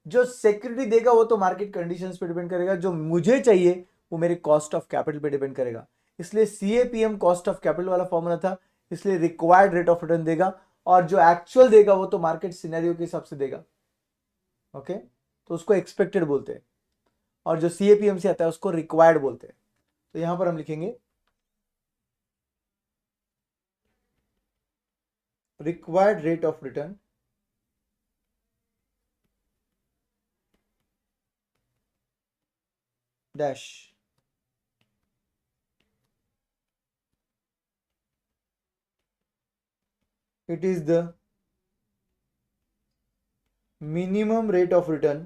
S1: जो सिक्योरिटी देगा वो तो मार्केट कंडीशंस पे डिपेंड करेगा, जो मुझे चाहिए वो मेरे कॉस्ट ऑफ कैपिटल पे डिपेंड करेगा। इसलिए सीएपीएम कॉस्ट ऑफ कैपिटल वाला फॉर्मूला था, इसलिए रिक्वायर्ड रेट ऑफ रिटर्न देगा। और जो एक्चुअल देगा वो तो मार्केट सिनेरियो के हिसाब से देगा। ओके, तो उसको एक्सपेक्टेड बोलते हैं, और जो सीएपीएम से आता है उसको रिक्वायर्ड बोलते हैं। तो यहां पर हम लिखेंगे required rate of return dash it is the minimum rate of return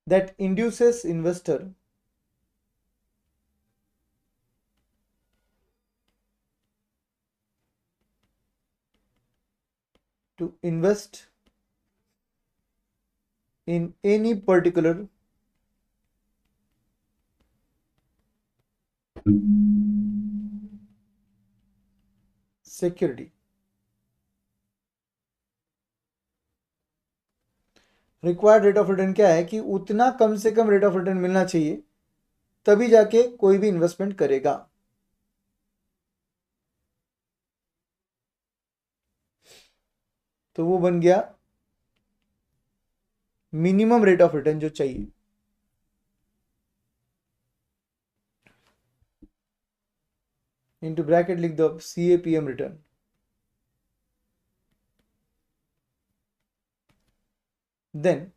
S1: that induces investor to invest in any particular security। Required rate of return क्या है कि उतना कम से कम रेट ऑफ रिटर्न मिलना चाहिए, तभी जाके कोई भी इन्वेस्टमेंट करेगा। तो वो बन गया मिनिमम रेट ऑफ रिटर्न जो चाहिए। इनटू ब्रैकेट लिख दो CAPM return. Then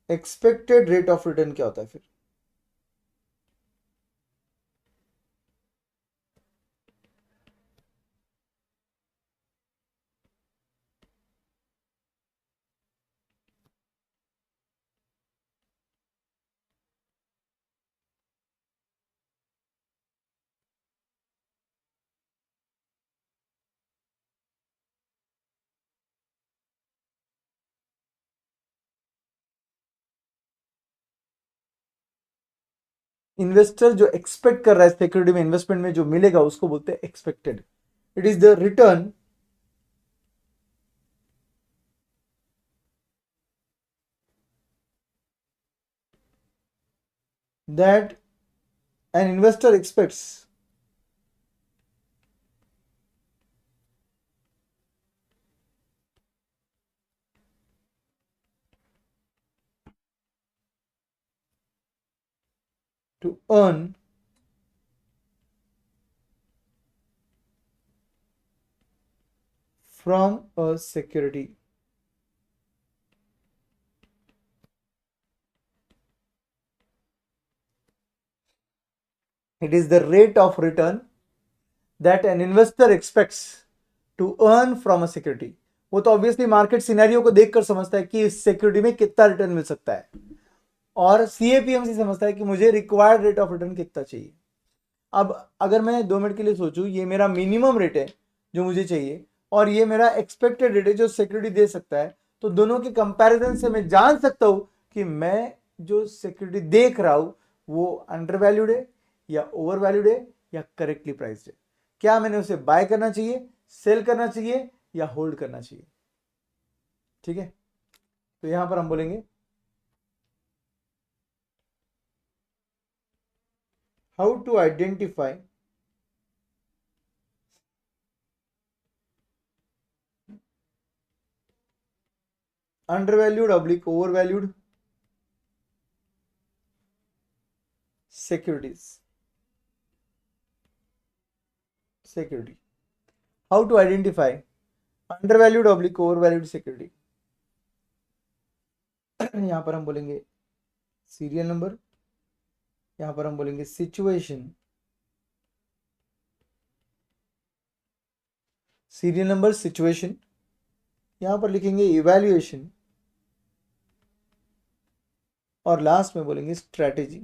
S1: expected rate of return क्या होता है फिर? इन्वेस्टर जो एक्सपेक्ट कर रहा है सिक्योरिटी में इन्वेस्टमेंट में जो मिलेगा उसको बोलते हैं expected. It is the return that an investor expects to earn from a security। It is the rate of return that an investor expects to earn from a security। वो तो obviously market scenario को देखकर समझता है कि इस security में कितना रिटर्न मिल सकता है, और सीएपीएमसी समझता है कि मुझे रिक्वायर्ड रेट ऑफ रिटर्न कितना चाहिए। अब अगर मैं 2 मिनट के लिए सोचूं, ये मेरा मिनिमम रेट है जो मुझे चाहिए, और ये मेरा एक्सपेक्टेड रेट है जो सिक्योरिटी दे सकता है, तो दोनों के कंपैरिजन से मैं जान सकता हूं कि मैं जो सिक्योरिटी देख रहा हूं वो अंडर वैल्यूड है या ओवर वैल्यूड है या करेक्टली प्राइस्ड है। क्या मैंने उसे बाय करना चाहिए, सेल करना चाहिए या होल्ड करना चाहिए। ठीक है, तो यहां पर हम बोलेंगे how to identify undervalued oblique overvalued securities. Security. How to identify undervalued oblique overvalued security. यहां पर हम बोलेंगे सीरियल नंबर, यहां पर हम बोलेंगे सिचुएशन, सीरियल नंबर सिचुएशन, यहां पर लिखेंगे इवैल्यूएशन, और लास्ट में बोलेंगे strategy.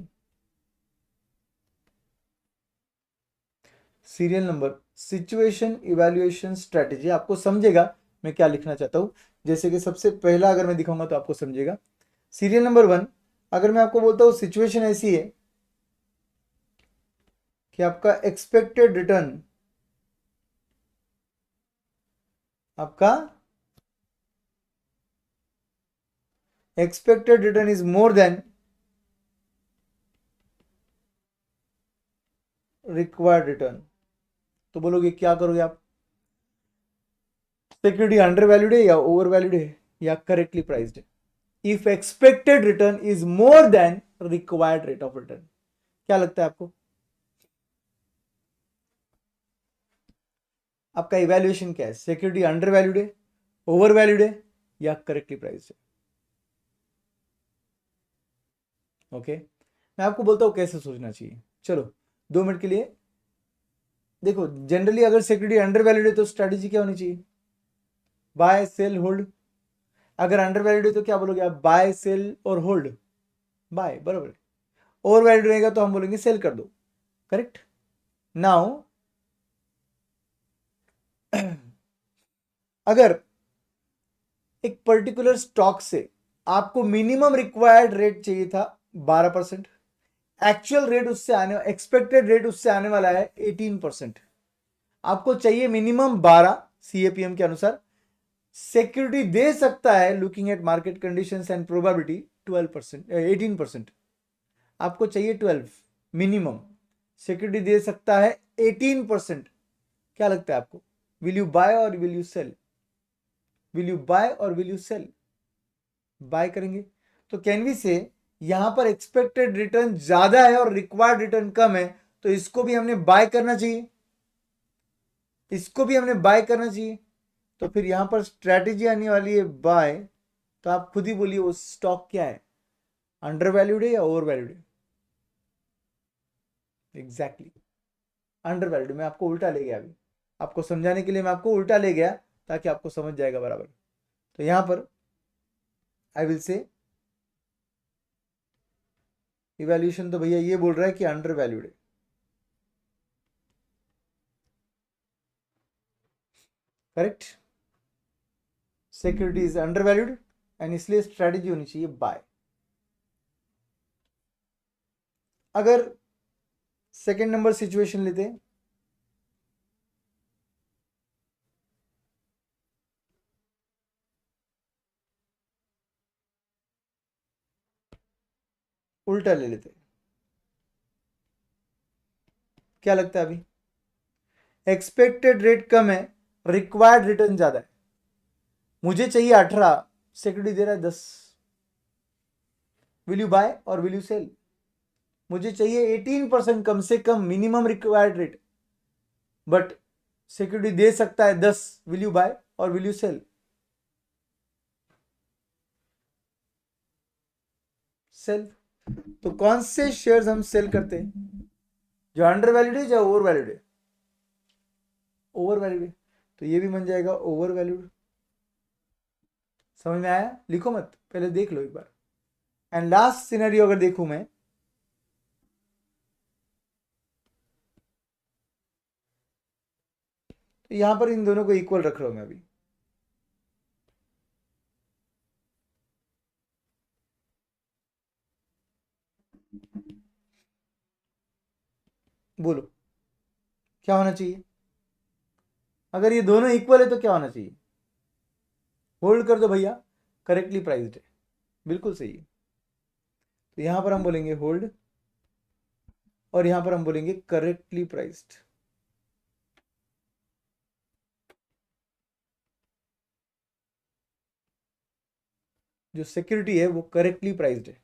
S1: Serial number, situation, evaluation, strategy. आपको समझेगा मैं क्या लिखना चाहता हूं। जैसे कि सबसे पहला अगर मैं दिखाऊंगा तो आपको समझेगा। सीरियल नंबर 1, अगर मैं आपको बोलता हूं सिचुएशन ऐसी है कि आपका एक्सपेक्टेड रिटर्न, आपका expected return is more than required return, तो बोलोगे क्या करोगे आप, सिक्योरिटी अंडर वैल्यूड है या ओवर वैल्यूड है या करेक्टली प्राइस्ड है। If expected return is more than required rate of return, क्या लगता है आपको, आपका इवैल्यूएशन क्या है, सिक्योरिटी अंडर वैल्यूड है, ओवर वैल्यूड है या करेक्टली प्राइस्ड है। ओके, मैं आपको बोलता हूं कैसे सोचना चाहिए। चलो 2 मिनट के लिए देखो, जनरली अगर सिक्योरिटी अंडर वैल्यूड है तो स्ट्रेटेजी क्या होनी चाहिए, बाय सेल होल्ड। अगर अंडर वैल्यूड है तो क्या बोलोगे आप, बाय सेल और होल्ड, बाय, बराबर। ओवर वैल्यूड रहेगा तो हम बोलेंगे सेल कर दो, करेक्ट। नाउ अगर एक पर्टिकुलर स्टॉक से आपको मिनिमम रिक्वायर्ड रेट चाहिए था 12%, एक्चुअल रेट उससे आने, एक्सपेक्टेड रेट उससे आने वाला है 18%, आपको चाहिए मिनिमम 12 सीएपीएम के अनुसार, सिक्योरिटी दे सकता है looking at market conditions and probability 12%, 18%, आपको चाहिए 12 मिनिमम, सिक्योरिटी दे सकता है 18%। क्या लगता है आपको, विल यू बाय और will you sell, will you buy और विल यू सेल, बाय करेंगे। तो कैन वी से यहां पर एक्सपेक्टेड रिटर्न ज्यादा है और रिक्वायर्ड रिटर्न कम है, तो इसको भी हमने बाय करना चाहिए, इसको भी हमने बाय करना चाहिए। तो फिर यहां पर स्ट्रैटेजी आने वाली है बाय, तो आप खुद ही बोलिए वो स्टॉक क्या है, अंडर वैल्यूड है या ओवर वैल्यूड है। Exactly under valued. मैं आपको उल्टा ले गया, अभी आपको समझाने के लिए मैं आपको उल्टा ले गया ताकि आपको समझ जाएगा बराबर। तो यहां पर आई विल से इवैल्यूएशन, तो भैया ये बोल रहा है कि अंडर वैल्यूड है, correct. Security is under valued and इसलिए स्ट्रेटेजी होनी चाहिए बाय। अगर सेकेंड नंबर सिचुएशन लेते हैं, उल्टा ले लेते हैं, क्या लगता है अभी, एक्सपेक्टेड रेट कम है, रिक्वायर्ड रिटर्न ज्यादा है, मुझे चाहिए 18, सिक्योरिटी दे रहा है 10, विल यू बाय और विल यू सेल, मुझे चाहिए 18% कम से कम minimum required rate, but security दे सकता है 10, विल यू बाय और विल यू सेल, सेल। तो कौन से शेयर्स हम सेल करते हैं, जो अंडर वैल्यूड है या ओवर वैल्यूड है, ओवर वैल्यूड है, तो ये भी बन जाएगा ओवर वैल्यूड। समझ में आया? लिखो मत, पहले देख लो एक बार। एंड लास्ट सिनेरियो अगर देखूं मैं, तो यहां पर इन दोनों को इक्वल रख रहा हूं मैं अभी। बोलो क्या होना चाहिए? अगर ये दोनों इक्वल है तो क्या होना चाहिए? होल्ड कर दो भैया, करेक्टली प्राइस्ड है, बिल्कुल सही है। तो यहां पर हम बोलेंगे होल्ड, और यहां पर हम बोलेंगे करेक्टली प्राइस्ड। जो सिक्योरिटी है वो करेक्टली प्राइस्ड है।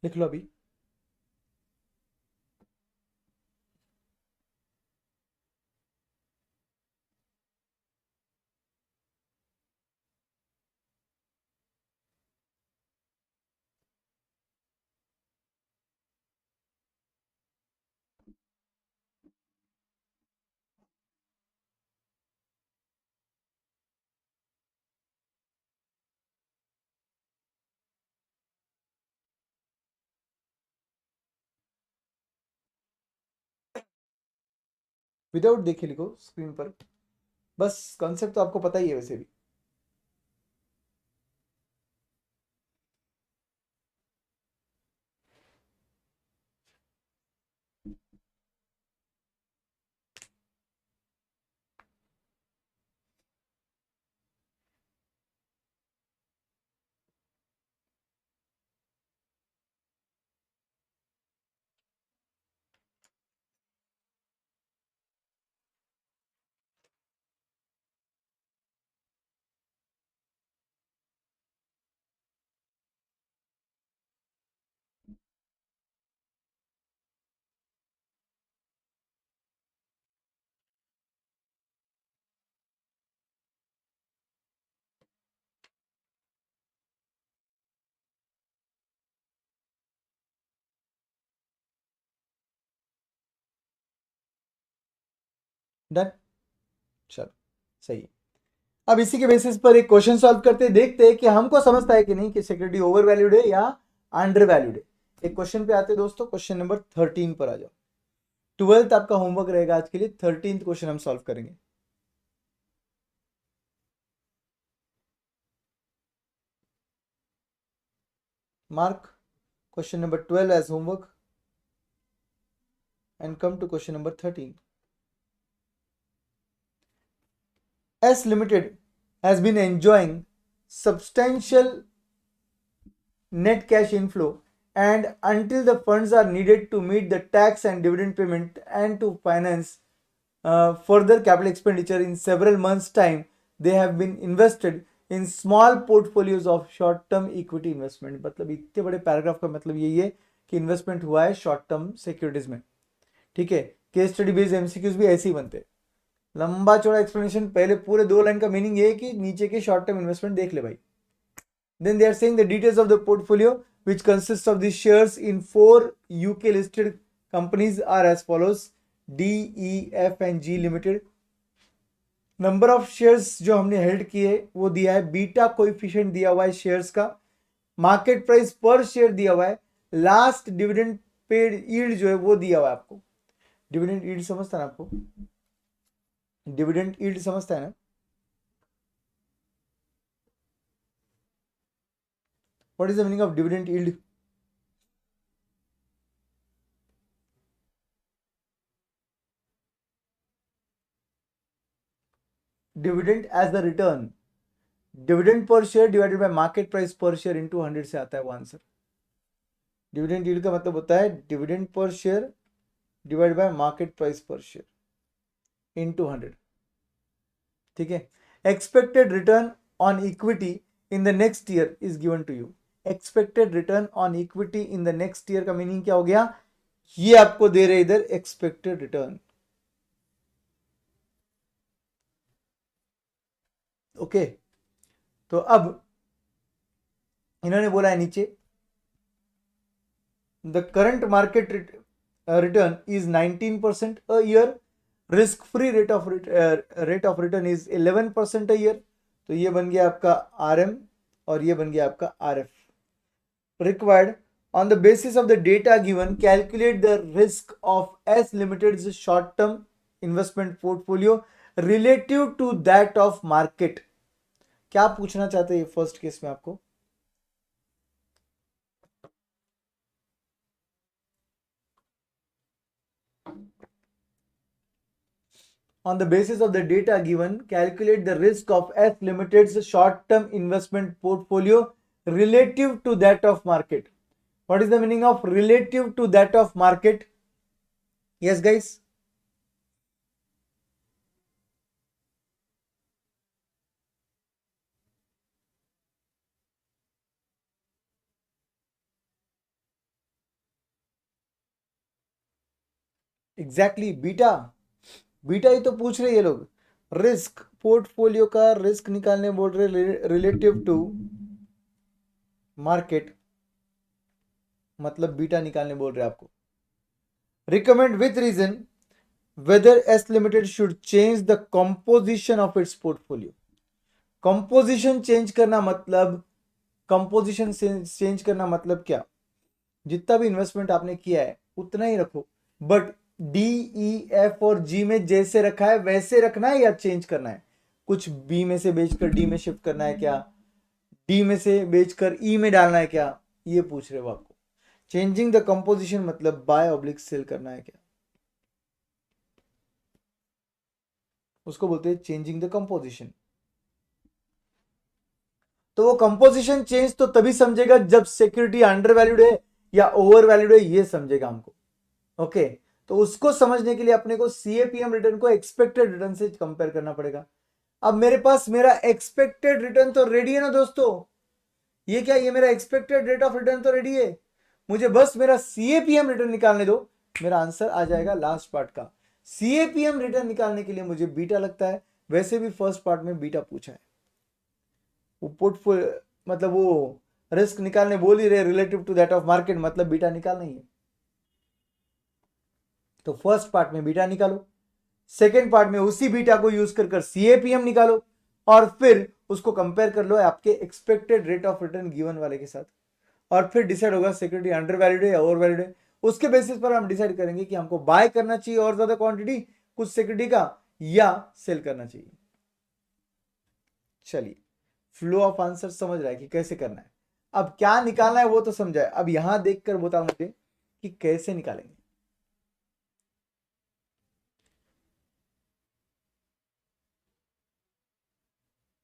S1: लिख लो अभी। विदाउट देखे लिखो स्क्रीन पर, बस कॉन्सेप्ट तो आपको पता ही है वैसे भी। डन, चलो सही है। अब इसी के बेसिस पर एक क्वेश्चन सॉल्व करते हैं, देखते हैं कि हमको समझता है कि नहीं कि सिक्योरिटी ओवर वैल्यूड है या अंडर वैल्यूड है। एक क्वेश्चन पे आते हैं दोस्तों, क्वेश्चन नंबर 13 पर आ जाओ। 12th आपका होमवर्क रहेगा आज के लिए, 13th क्वेश्चन हम सॉल्व करेंगे। Mark question number 12 as homework and come to question number 13. S Limited has been enjoying substantial net cash inflow, and until the funds are needed to meet the tax and dividend payment and to finance further capital expenditure in several months time, they have been invested in small portfolios of short term equity investment। मतलब इतने बड़े paragraph का मतलब यही है कि investment हुआ है शॉर्ट टर्म सिक्योरिटीज में। ठीक है, केस स्टडी बेस्ड एमसीक्यूज भी ऐसे ही बनते हैं। लंबा चौड़ा एक्सप्लेनेशन, पहले पूरे 2 लाइन का मीनिंग ये है कि नीचे के शॉर्ट टर्म इन्वेस्टमेंट देख ले भाई। Then they are saying the details of the portfolio which consists of the shares in 4 UK listed companies are as follows: D, E, F and G Limited। Number of shares जो हमने held किए वो दिया है, beta coefficient दिया हुआ है shares का, मार्केट प्राइस पर शेयर दिया हुआ है, लास्ट डिविडेंड पेड यील्ड जो है वो दिया हुआ है आपको। डिविडेंड यील्ड समझता है ना आपको? डिविडेंड यील्ड समझता है ना? What is the meaning of dividend yield? Dividend as the return, dividend per share divided by market price per share into 100 से आता है वो आंसर। डिविडेंड यील्ड का मतलब होता है dividend per share divide by market price per share into 100। ठीक है, expected return on equity in the next year is given to you. Expected return on equity in the next year का meaning क्या हो गया? ये आपको दे रहे इधर एक्सपेक्टेड रिटर्न। ओके, तो अब इन्होंने बोला है नीचे the current market return is 19% a year, risk free rate of return is 11% a year, तो ये बन गया आपका RM और ये बन गया आपका RF. Required on the basis of the data given, calculate the risk of S Limited's short term investment portfolio relative to that of market. क्या पूछना चाहते हैं फर्स्ट केस में आपको? On the basis of the data given, calculate the risk of S Limited's short-term investment portfolio relative to that of market. What is the meaning of relative to that of market? Yes, guys. Exactly, beta. Beta ही तो पूछ रहे ये लोग. Risk portfolio का risk निकालने बोल रहे रिलेटिव टू मार्केट, मतलब बीटा निकालने बोल रहे आपको. Recommend with reason whether S Limited should change the composition of its portfolio. Composition change करना मतलब, कंपोजिशन चेंज करना मतलब क्या? जितना भी इन्वेस्टमेंट आपने किया है उतना ही रखो, बट डी, ई, एफ और जी में जैसे रखा है वैसे रखना है या चेंज करना है? कुछ बी में से बेचकर डी में शिफ्ट करना है क्या? डी में से बेचकर ई में डालना है क्या? ये पूछ रहे हो आपको. चेंजिंग द कंपोजिशन मतलब बाय ऑब्लिक सेल करना है क्या, उसको बोलते हैं चेंजिंग द कंपोजिशन. तो वो कंपोजिशन चेंज तो तभी समझेगा जब सिक्योरिटी अंडर वैल्यूड है या ओवर वैल्यूड है, ये समझेगा हमको. ओके, तो उसको समझने के लिए अपने को सीएपीएम रिटर्न को एक्सपेक्टेड रिटर्न से कंपेयर करना पड़ेगा. अब मेरे पास मेरा एक्सपेक्टेड रिटर्न तो रेडी है ना दोस्तों. ये क्या, ये मेरा एक्सपेक्टेड रेट ऑफ रिटर्न तो रेडी है. मुझे बस मेरा सीएपीएम रिटर्न निकालने दो, मेरा आंसर आ जाएगा लास्ट पार्ट का. सीएपीएम रिटर्न निकालने के लिए मुझे बीटा लगता है. वैसे भी फर्स्ट पार्ट में बीटा पूछा है. वो पोर्टफोलियो मतलब वो रिस्क निकालने बोल ही रहे relative to that of market, मतलब बीटा निकालना ही है. तो फर्स्ट पार्ट में बीटा निकालो, सेकेंड पार्ट में उसी बीटा को यूज कर सीएपीएम निकालो और फिर उसको कंपेयर कर लो आपके expected rate of return given वाले के साथ, और फिर डिसाइड होगा सिक्योरिटी अंडर वैल्यूड है या ओवर वैल्यूड है. उसके बेसिस पर हम डिसाइड करेंगे कि हमको बाय करना चाहिए और ज्यादा क्वांटिटी कुछ सिक्योरिटी का, या सेल करना चाहिए. चलिए, फ्लो ऑफ आंसर समझ रहा है कि कैसे करना है. अब क्या निकालना है वो तो समझा है. अब यहां देखकर बता मुझे कि कैसे निकालेंगे.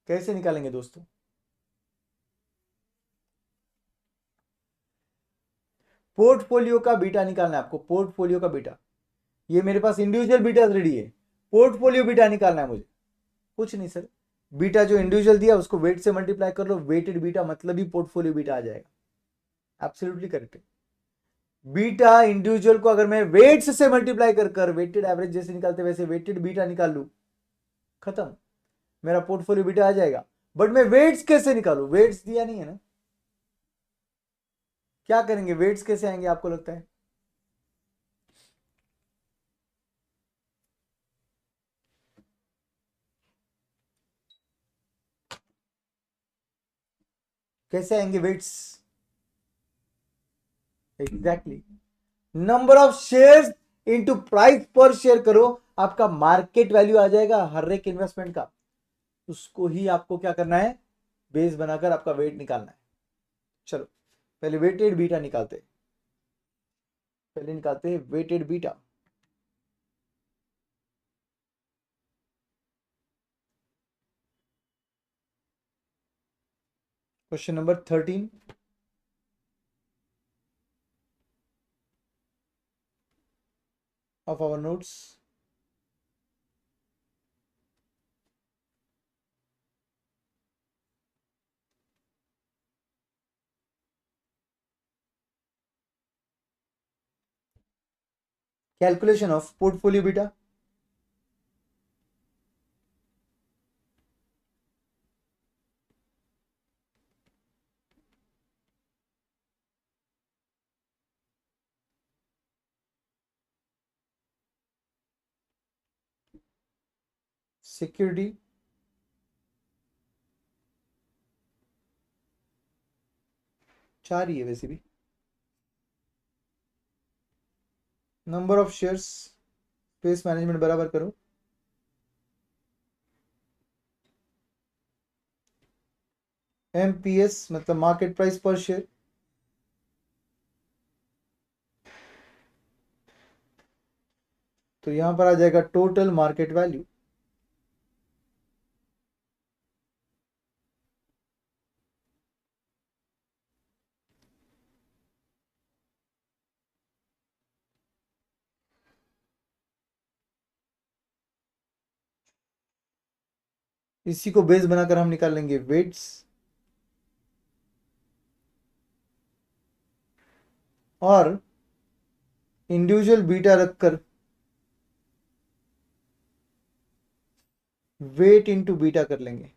S1: कैसे निकालेंगे दोस्तों? पोर्टफोलियो का बीटा निकालना है आपको. पोर्टफोलियो का बीटा, ये मेरे पास इंडिविजुअल बीटा रेडी है. पोर्टफोलियो बीटा निकालना है मुझे. कुछ नहीं सर, बीटा जो इंडिविजुअल दिया उसको वेट से मल्टीप्लाई कर लो, वेटेड बीटा मतलब ही पोर्टफोलियो बीटा आ जाएगा. Absolutely correct. बीटा इंडिविजुअल को अगर मैं वेट्स से मल्टीप्लाई कर वेटेड एवरेज जैसे निकालते वैसे वेटेड बीटा निकाल लू, खत्म, मेरा पोर्टफोलियो बीटा आ जाएगा. बट मैं वेट्स कैसे निकालू? वेट्स दिया नहीं है ना. क्या करेंगे, वेट्स कैसे आएंगे आपको लगता है? कैसे आएंगे weights? Exactly, number of shares into price per share करो, आपका मार्केट वैल्यू आ जाएगा हर एक इन्वेस्टमेंट का. उसको ही आपको क्या करना है, बेस बनाकर आपका वेट निकालना है. चलो पहले वेटेड बीटा निकालते हैं. पहले निकालते हैं weighted beta. Question number 13 of our notes. Calculation of portfolio beta. Security 4 ही है वैसे भी। Number of shares, space management बराबर करो। MPS मतलब मार्केट प्राइस पर शेयर, तो यहां पर आ जाएगा टोटल मार्केट वैल्यू। इसी को बेस बनाकर हम निकाल लेंगे वेट्स, और इंडिविजुअल बीटा रखकर वेट इंटू बीटा कर लेंगे।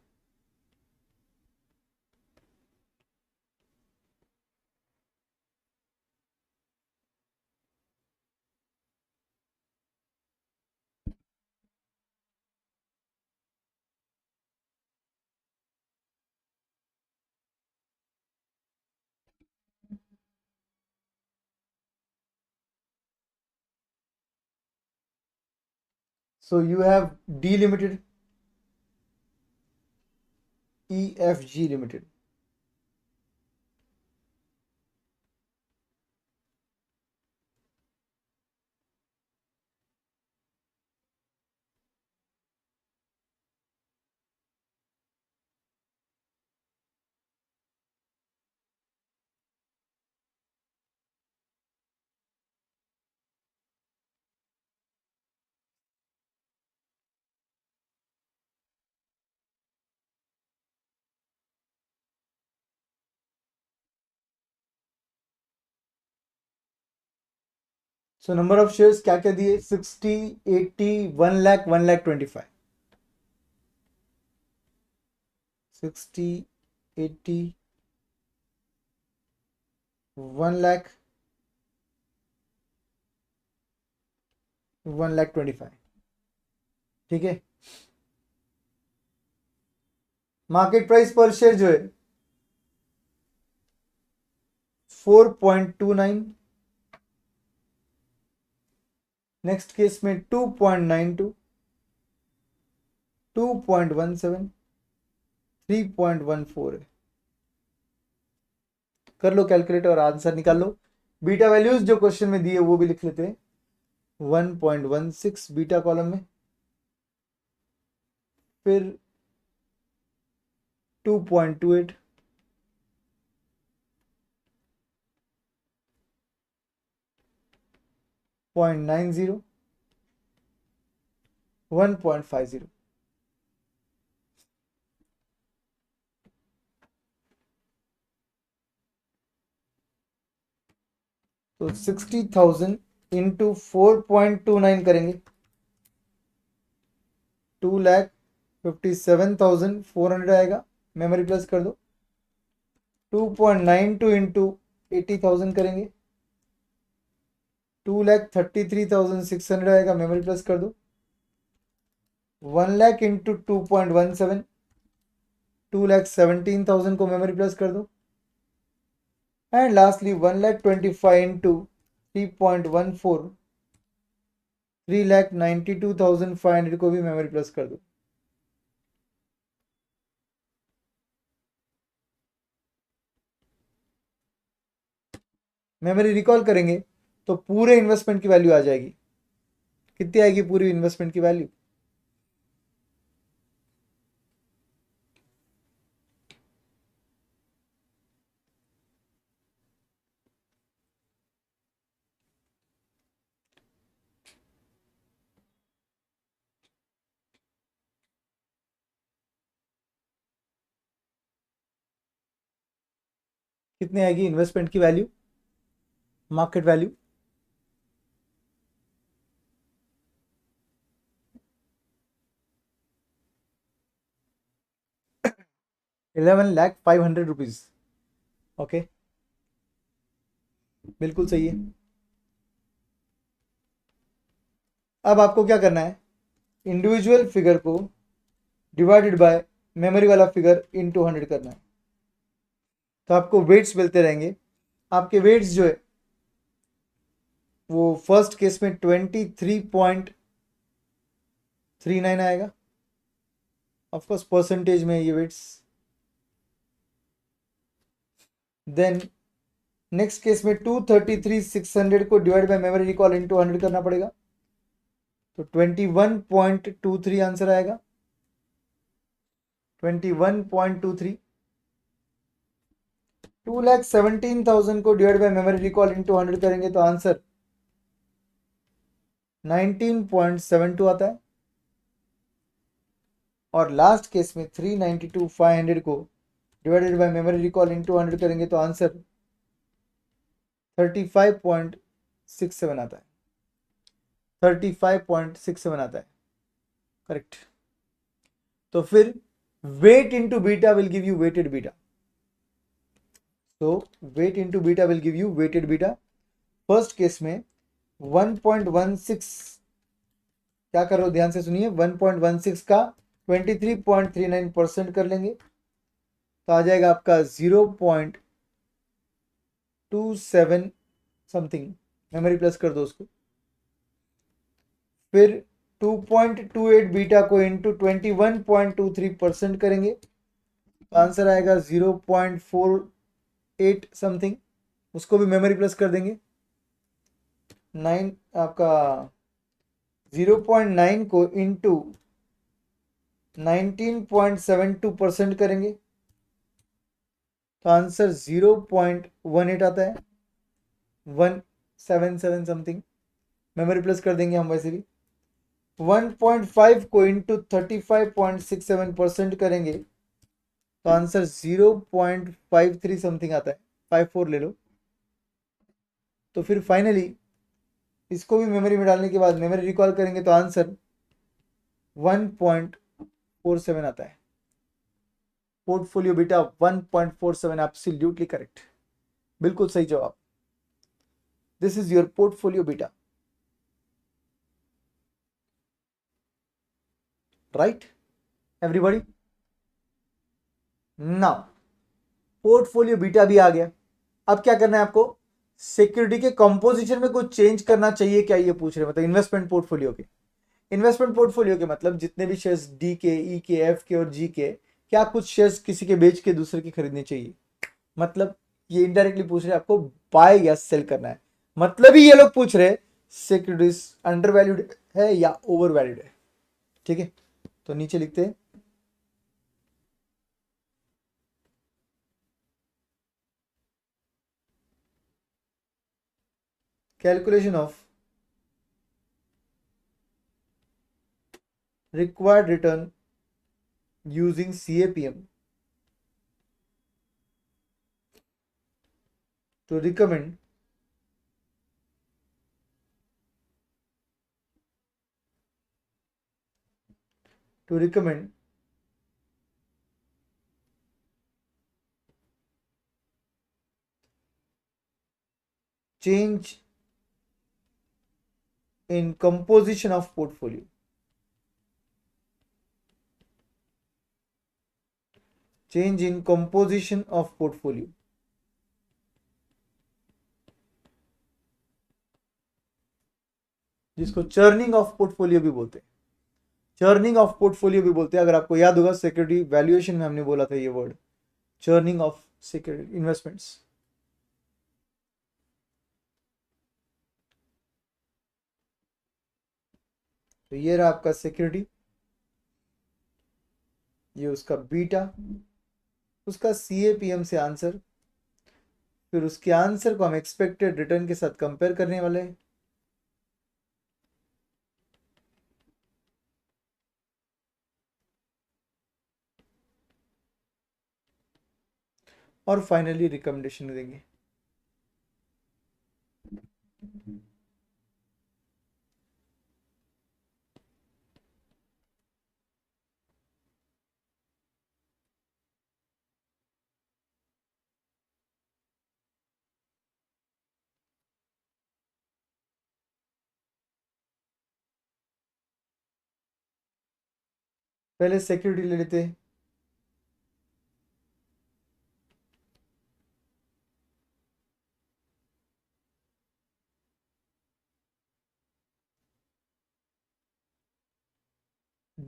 S1: So you have D Limited, EFG Limited. So number of shares क्या क्या दिए, 60, 80, 1 lakh, 1,25,000, 60, 80, 1 lakh, 1,25,000। ठीक है, मार्केट प्राइस पर शेयर जो है 4.29, नेक्स्ट केस में 2.92, 2.17, 3.14 है। कर लो कैलकुलेटर और आंसर निकाल लो। बीटा वैल्यूज जो क्वेश्चन में दिए वो भी लिख लेते हैं। 1.16 बीटा कॉलम में, फिर 2.28, 0.90, 1.50। तो 60,000 इंटू 4.29 करेंगे, 2,57,400 आएगा। मेमोरी प्लस कर दो। 2.92 इंटू 80,000 करेंगे, 2,33,600 आएगा। मेमोरी प्लस कर दो। 1 लाख इंटू 2.17, 2,17,000 को मेमोरी प्लस कर दो। एंड लास्टली 1,25,000 इंटू 3.14, 3,92,500 को भी मेमोरी प्लस कर दो। मेमोरी रिकॉल करेंगे तो पूरे इन्वेस्टमेंट की वैल्यू आ जाएगी। कितनी आएगी पूरी इन्वेस्टमेंट की वैल्यू? कितनी आएगी इन्वेस्टमेंट की value, market value? 11,05,000 rupees. Okay, बिल्कुल सही है। अब आपको क्या करना है, इंडिविजुअल फिगर को डिवाइडेड बाय मेमोरी वाला फिगर इनटू 100 करना है। तो आपको वेट्स मिलते रहेंगे। आपके वेट्स जो है वो फर्स्ट केस में 23.39 आएगा, ऑफकोर्स परसेंटेज में ये वेट्स। देन नेक्स्ट केस में 233,600 को divide by memory recall into 100 करना पड़ेगा, तो 21.23 आंसर आएगा, 21.23। 2,17,000 को divide by memory recall into 100 करेंगे तो आंसर 19.72 आता है। और लास्ट केस में 392,500 को divided by memory recall into 100 करेंगे तो आंसर 35.67 आता है, 35.67 आता है, करेक्ट। तो फिर weight into beta will give you weighted beta, तो weight into beta will give you weighted beta. First case में 1.16, क्या कर रहे हो ध्यान से सुनिए, 1.16 का 23.39% कर लेंगे तो आ जाएगा आपका 0.27 समथिंग, मेमोरी प्लस कर दो उसको। फिर 2.28 बीटा को इंटू 21.23% करेंगे तो आंसर आएगा 0.48 समथिंग, उसको भी मेमोरी प्लस कर देंगे। 9 आपका 0.9 को इंटू 19.72% करेंगे तो आंसर 0.18 आता है, 177 समथिंग, मेमोरी प्लस कर देंगे हम वैसे भी। 1.5 को इंटू 35.67% करेंगे तो आंसर 0.53 समथिंग आता है, 54 ले लो। तो फिर फाइनली इसको भी मेमोरी में डालने के बाद मेमोरी रिकॉल करेंगे तो आंसर 1.47 आता है। पोर्टफोलियो बीटा 1.47, एब्सोल्युटली करेक्ट, बिल्कुल सही जवाब। This is your portfolio beta, right everybody. Now portfolio beta भी आ गया, अब क्या करना है आपको, सिक्योरिटी के कंपोजिशन में कुछ चेंज करना चाहिए क्या, ये पूछ रहे हैं। मतलब इन्वेस्टमेंट पोर्टफोलियो के, इन्वेस्टमेंट पोर्टफोलियो के मतलब जितने भी शेयर्स डी के, ई के, एफ के और जी के, क्या कुछ शेयर्स किसी के बेच के दूसरे के खरीदने चाहिए। मतलब ये इनडायरेक्टली पूछ रहे हैं आपको बाय या सेल करना है, मतलब ही ये लोग पूछ रहे हैं सिक्योरिटीज अंडर वैल्यूड है या ओवर वैल्यूड है। ठीक है, तो नीचे लिखते हैं calculation of required return using CAPM to recommend change in composition of portfolio, change in composition of portfolio, जिसको चर्निंग ऑफ पोर्टफोलियो भी बोलते हैं, चर्निंग ऑफ पोर्टफोलियो भी बोलते हैं। अगर आपको याद होगा सिक्योरिटी वैल्यूएशन में हमने बोला था ये word, churning of security investments. तो ये रहा आपका सिक्योरिटी, ये उसका बीटा, उसका CAPM से आंसर, फिर उसके आंसर को हम एक्सपेक्टेड रिटर्न के साथ कंपेयर करने वाले हैं। और फाइनली रिकमेंडेशन देंगे। पहले सिक्योरिटी ले लेते हैं,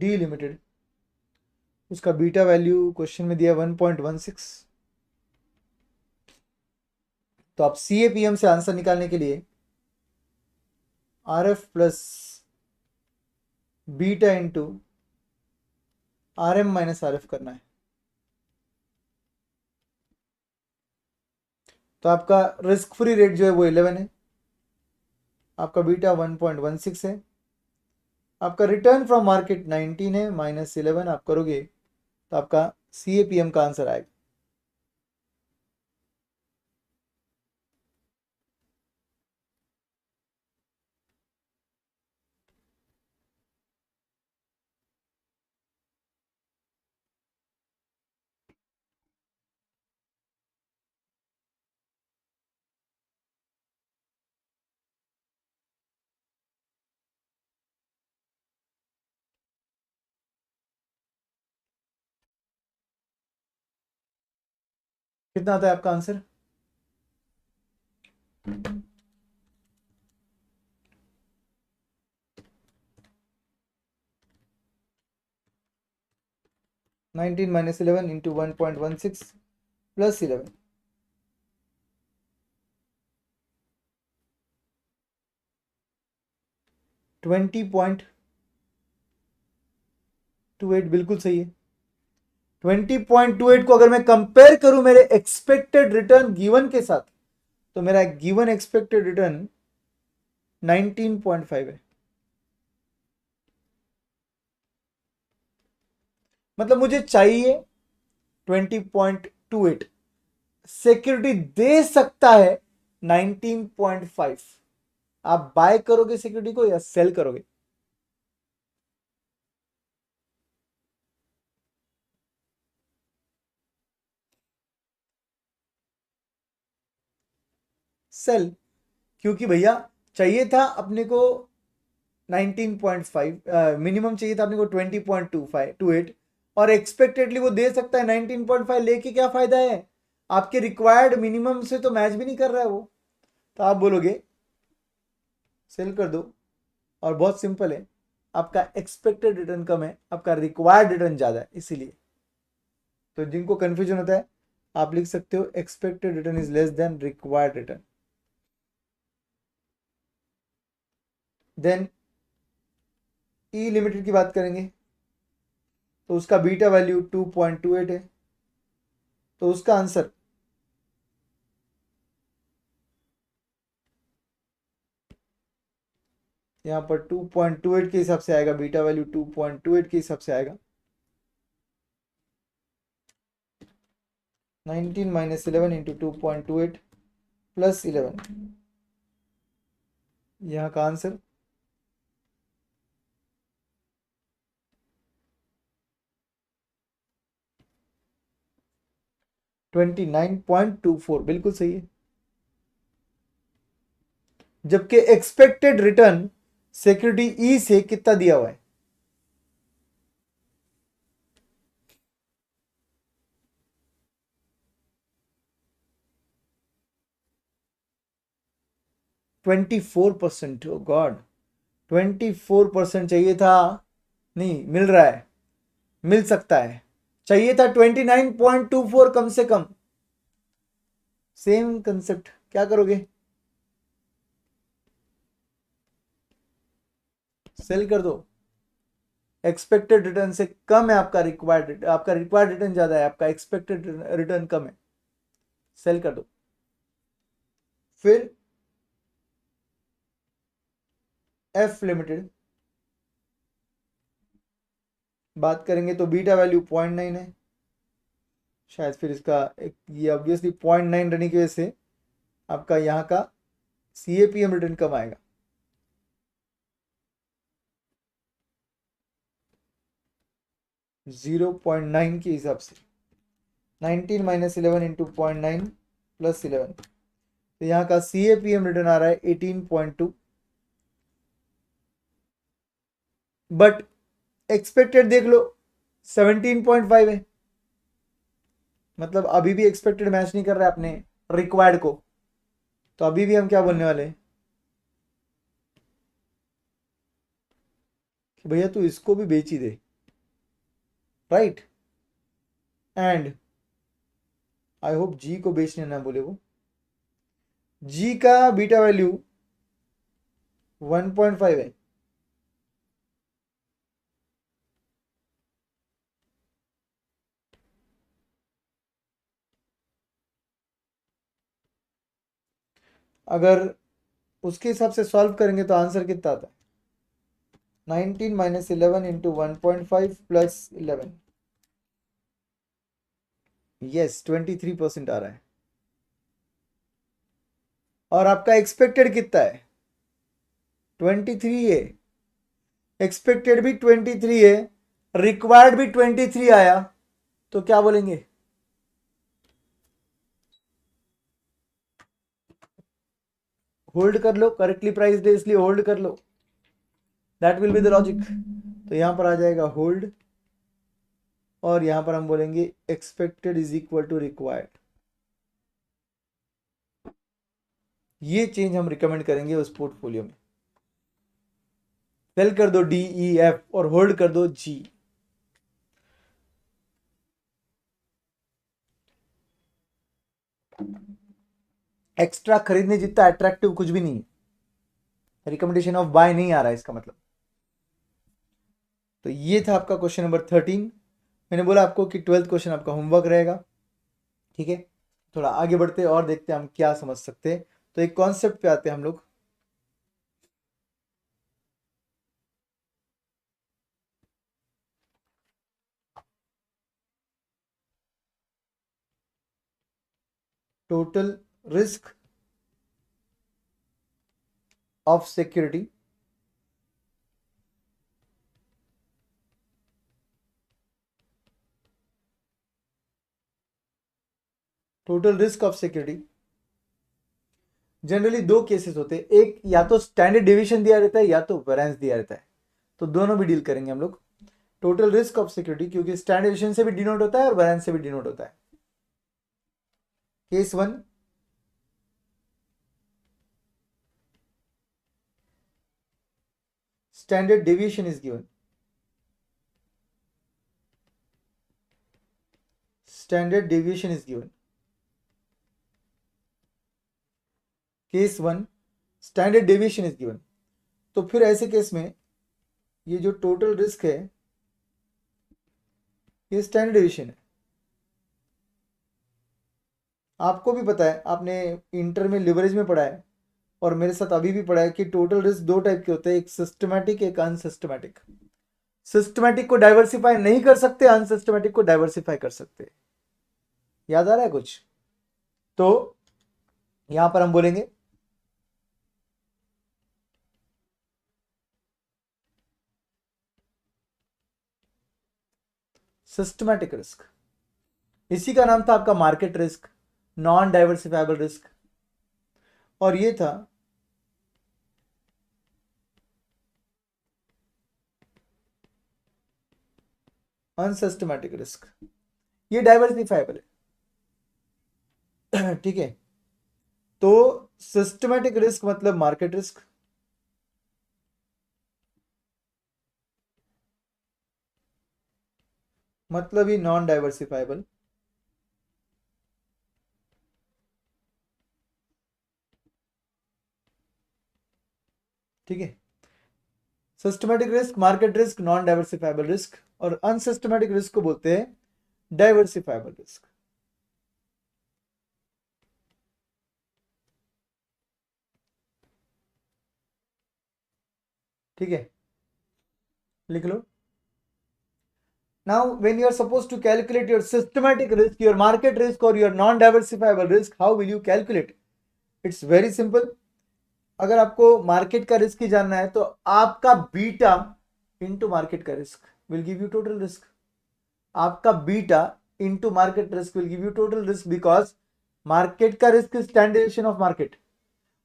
S1: डी लिमिटेड, उसका बीटा वैल्यू क्वेश्चन में दिया 1.16। तो आप CAPM से आंसर निकालने के लिए RF plus beta into RM minus RF करना है। तो आपका रिस्क फ्री रेट जो है वो 11 है, आपका बीटा 1.16 है, आपका रिटर्न फ्रॉम मार्केट 19 है, -11 आप करोगे तो आपका CAPM का आंसर आएगा। कितना आता है आपका आंसर? नाइनटीन -11 इंटू 1.16 प्लस 11, 20.28 बिल्कुल सही है। 20.28 को अगर मैं कंपेयर करूं मेरे एक्सपेक्टेड रिटर्न गिवन के साथ, तो मेरा गिवन एक्सपेक्टेड रिटर्न 19.5 है। मतलब मुझे चाहिए 20.28, सिक्योरिटी दे सकता है 19.5। आप बाय करोगे सिक्योरिटी को या सेल करोगे? सेल, क्योंकि भैया चाहिए था अपने को 19.5, मिनिमम चाहिए था अपने को 20.28, और एक्सपेक्टेडली वो दे सकता है 19.5, लेके क्या फायदा है? आपके रिक्वायर्ड मिनिमम से तो मैच भी नहीं कर रहा है वो, तो आप बोलोगे सेल कर दो। और बहुत सिंपल है, आपका एक्सपेक्टेड रिटर्न कम है, आपका रिक्वायर्ड रिटर्न ज्यादा है, इसीलिए। तो जिनको कंफ्यूजन होता है आप लिख सकते हो expected return is less than required return. Then E limited की बात करेंगे तो उसका बीटा वैल्यू 2.28 है, तो उसका आंसर यहां पर 2.28 के हिसाब से आएगा, बीटा वैल्यू 2.28 के हिसाब से आएगा। 19 -11 इंटू 2.28 प्लस 11, यहाँ का आंसर 29.24 बिल्कुल सही है। जबकि एक्सपेक्टेड रिटर्न सिक्योरिटी ई से कितना दिया हुआ है? %24। गॉड, 24% चाहिए था, नहीं मिल रहा है, मिल सकता है। चाहिए था 29.24 कम से कम। सेम कंसेप्ट, क्या करोगे? सेल कर दो। एक्सपेक्टेड रिटर्न से कम है आपका रिक्वायर्ड, आपका रिक्वायर्ड रिटर्न ज्यादा है, आपका एक्सपेक्टेड रिटर्न कम है, सेल कर दो। फिर एफ लिमिटेड बात करेंगे तो बीटा वैल्यू 0.9 है, शायद फिर इसका एक, ये ऑब्वियसली 0.9 रहने की वजह से आपका यहाँ का CAPM रिटर्न कम आएगा। जीरो 0.9 के हिसाब से 19 -11 इंटू 0.9 प्लस 11, तो यहाँ का CAPM रिटर्न आ रहा है 18.2, बट एक्सपेक्टेड देख लो 17.5 है। मतलब अभी भी एक्सपेक्टेड मैच नहीं कर रहा है अपने रिक्वायर्ड को, तो अभी भी हम क्या बोलने वाले हैं कि भैया तू इसको भी बेच ही दे, राइट। एंड आई होप जी को बेचने ना बोले वो। जी का बीटा वैल्यू 1.5 है। अगर उसके हिसाब से सॉल्व करेंगे तो आंसर कितना आता है? 19 माइनस 11 इंटू 1.5 प्लस 11। यस 23% आ रहा है। और आपका एक्सपेक्टेड कितना है? 23 है। एक्सपेक्टेड भी 23 है, रिक्वायर्ड भी 23 आया, तो क्या बोलेंगे? होल्ड कर लो, करेक्टली प्राइस है इसलिए होल्ड कर लो, that will be the logic. तो यहां पर आ जाएगा होल्ड, और यहां पर हम बोलेंगे expected is equal to required. ये चेंज हम रिकमेंड करेंगे उस पोर्टफोलियो में। सेल कर दो डी ई एफ और होल्ड कर दो जी। एक्स्ट्रा खरीदने जितना अट्रैक्टिव कुछ भी नहीं है, रिकमेंडेशन ऑफ बाय नहीं आ रहा है इसका मतलब। तो ये था आपका क्वेश्चन नंबर 13। मैंने बोला आपको कि 12th क्वेश्चन आपका होमवर्क रहेगा, ठीक है। थोड़ा आगे बढ़ते और देखते हैं हम क्या समझ सकते हैं। तो एक कॉन्सेप्ट पे आते हैं हम लोग। Total risk of security total risk of security generally दो केसेस होते हैं, एक या तो स्टैंडर्ड डिविएशन दिया रहता है या तो वेरिएंस दिया रहता है, तो दोनों भी डील करेंगे हम लोग। टोटल रिस्क ऑफ सिक्योरिटी, क्योंकि स्टैंडर्ड डिविएशन से भी डिनोट होता है और वेरिएंस से भी डिनोट होता है। Case 1, standard deviation is given. Standard deviation is given. Case 1 standard deviation is given. तो फिर ऐसे केस में ये जो टोटल रिस्क है ये स्टैंडर्ड डेविएशन है। आपको भी पता है, आपने इंटर में लिवरेज में पढ़ा है और मेरे साथ अभी भी पढ़ा है कि टोटल रिस्क दो टाइप के होते हैं, एक सिस्टमैटिक एक अनसिस्टमैटिक। सिस्टमैटिक को डाइवर्सिफाई नहीं कर सकते, अनसिस्टमैटिक को डाइवर्सिफाई कर सकते। याद आ रहा है कुछ? तो यहां पर हम बोलेंगे सिस्टमैटिक रिस्क, इसी का नाम था आपका market risk, non diversifiable risk, और ये था अनसिस्टमैटिक रिस्क। ये डाइवर्सिफाइबल है ठीक है। तो सिस्टमैटिक रिस्क मतलब मार्केट रिस्क, मतलब ही नॉन डाइवर्सिफाइबल। ठीक है, systematic risk, market risk, non diversifiable risk, और अनसिस्टमैटिक रिस्क को बोलते हैं डाइवर्सिफाइबल रिस्क। ठीक है, लिख लो। Now, when you are supposed to calculate your systematic risk, your market risk, or your non-diversifiable risk, how will you calculate? It's very simple. अगर आपको market का रिस्क ही जानना है तो आपका बीटा इंटू मार्केट का risk will give you total risk. आपका beta into market risk will give you total risk, because market का risk is standard deviation of market,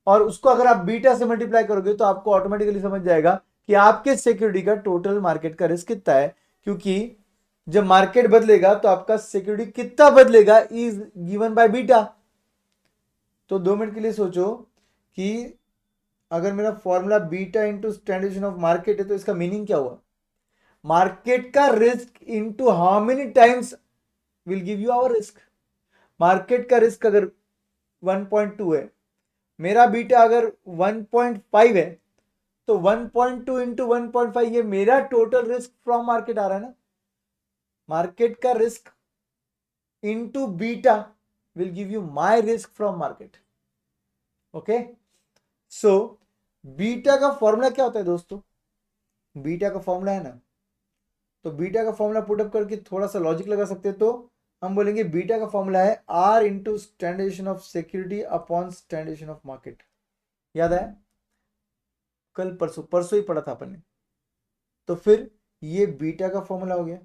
S1: और उसको अगर आप बीटा से मल्टीप्लाई करोगे तो आपको ऑटोमेटिकली समझ जाएगा कि आपके सिक्योरिटी का टोटल मार्केट का रिस्क कितना है, क्योंकि जब मार्केट बदलेगा तो आपका सिक्योरिटी कितना बदलेगा इज गिवन बाय बीटा। तो 2 मिनट के लिए सोचो कि अगर मेरा formula beta into standard deviation of market है तो इसका मीनिंग क्या हुआ? मार्केट का risk into how many times will give you our risk. Market का रिस्क अगर 1.2 है, मेरा बीटा अगर 1.5 है, तो 1.2 इंटू 1.5 ये मेरा टोटल रिस्क फ्रॉम मार्केट आ रहा है ना। मार्केट का risk into beta will give you my risk from market. Okay, so beta का फॉर्मूला क्या होता है दोस्तों? बीटा का फॉर्मूला है ना, तो बीटा का फॉर्मूला पुटअप करके थोड़ा सा लॉजिक लगा सकते हैं। तो हम बोलेंगे बीटा का फॉर्मूला है r into standard deviation of security upon standard deviation of market. याद है? कल परसों परसों ही पढ़ा था अपन ने। तो फिर ये बीटा का फॉर्मूला हो गया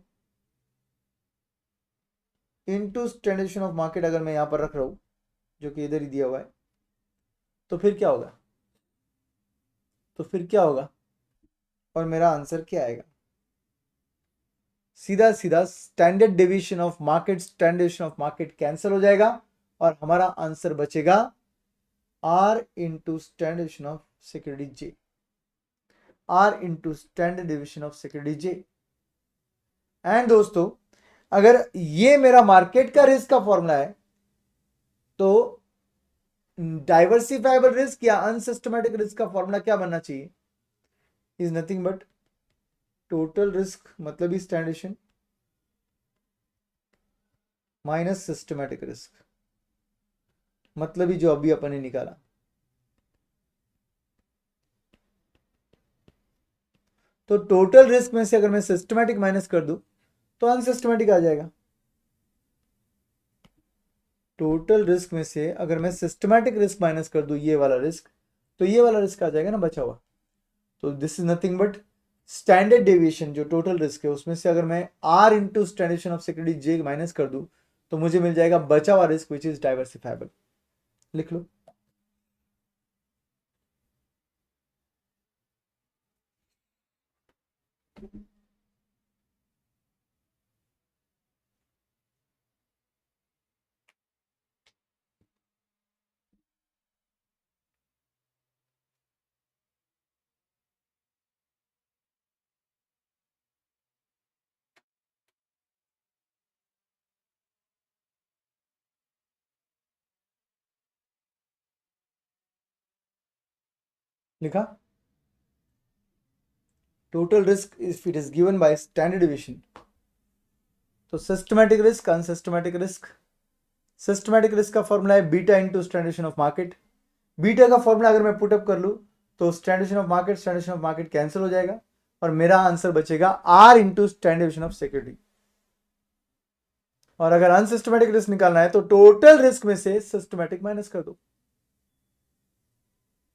S1: इनटू स्टैंडर्डेशन ऑफ मार्केट। अगर मैं यहां पर रख रहा हूं, जो कि इधर ही दिया हुआ है, तो फिर क्या होगा? तो फिर क्या होगा और मेरा आंसर क्या आएगा? सीधा सीधा standard deviation of market cancel हो जाएगा और हमारा आंसर बचेगा r into standard deviation of security J. R into standard deviation of security J. And दोस्तों, अगर ये मेरा मार्केट का रिस्क का फॉर्मूला है, तो डाइवर्सिफाइबल रिस्क या अनसिस्टमैटिक रिस्क का फॉर्मूला क्या बनना चाहिए? Is nothing but total risk मतलब ही स्टैंडर्डेशन माइनस सिस्टमैटिक रिस्क, मतलब ही जो अभी अपन ने निकाला। तो टोटल रिस्क में से अगर मैं सिस्टमैटिक माइनस कर दूं तो अनसिस्टमैटिक आ जाएगा। टोटल रिस्क में से अगर मैं सिस्टमैटिक रिस्क माइनस कर दूं, ये वाला रिस्क, तो ये वाला रिस्क आ जाएगा ना बचा हुआ। तो this is nothing but standard deviation, जो टोटल रिस्क है उसमें से अगर मैं r into standard deviation of security J minus कर दूं, तो मुझे मिल जाएगा बचा हुआ रिस्क विच इज डाइवर्सिफाइबल। लिख लो। लिखा? Total risk if it is given by standard deviation, तो systematic risk, unsystematic risk. Systematic risk का फॉर्मूला है beta into standard deviation of market. Beta का फॉर्मूला अगर मैं पुटअप कर लूं, तो स्टैंडर्डेशन ऑफ मार्केट कैंसिल हो जाएगा और मेरा आंसर बचेगा r into standard deviation of security. और अगर अनसिस्टमैटिक रिस्क निकालना है तो टोटल रिस्क में से सिस्टमैटिक माइनस कर दो।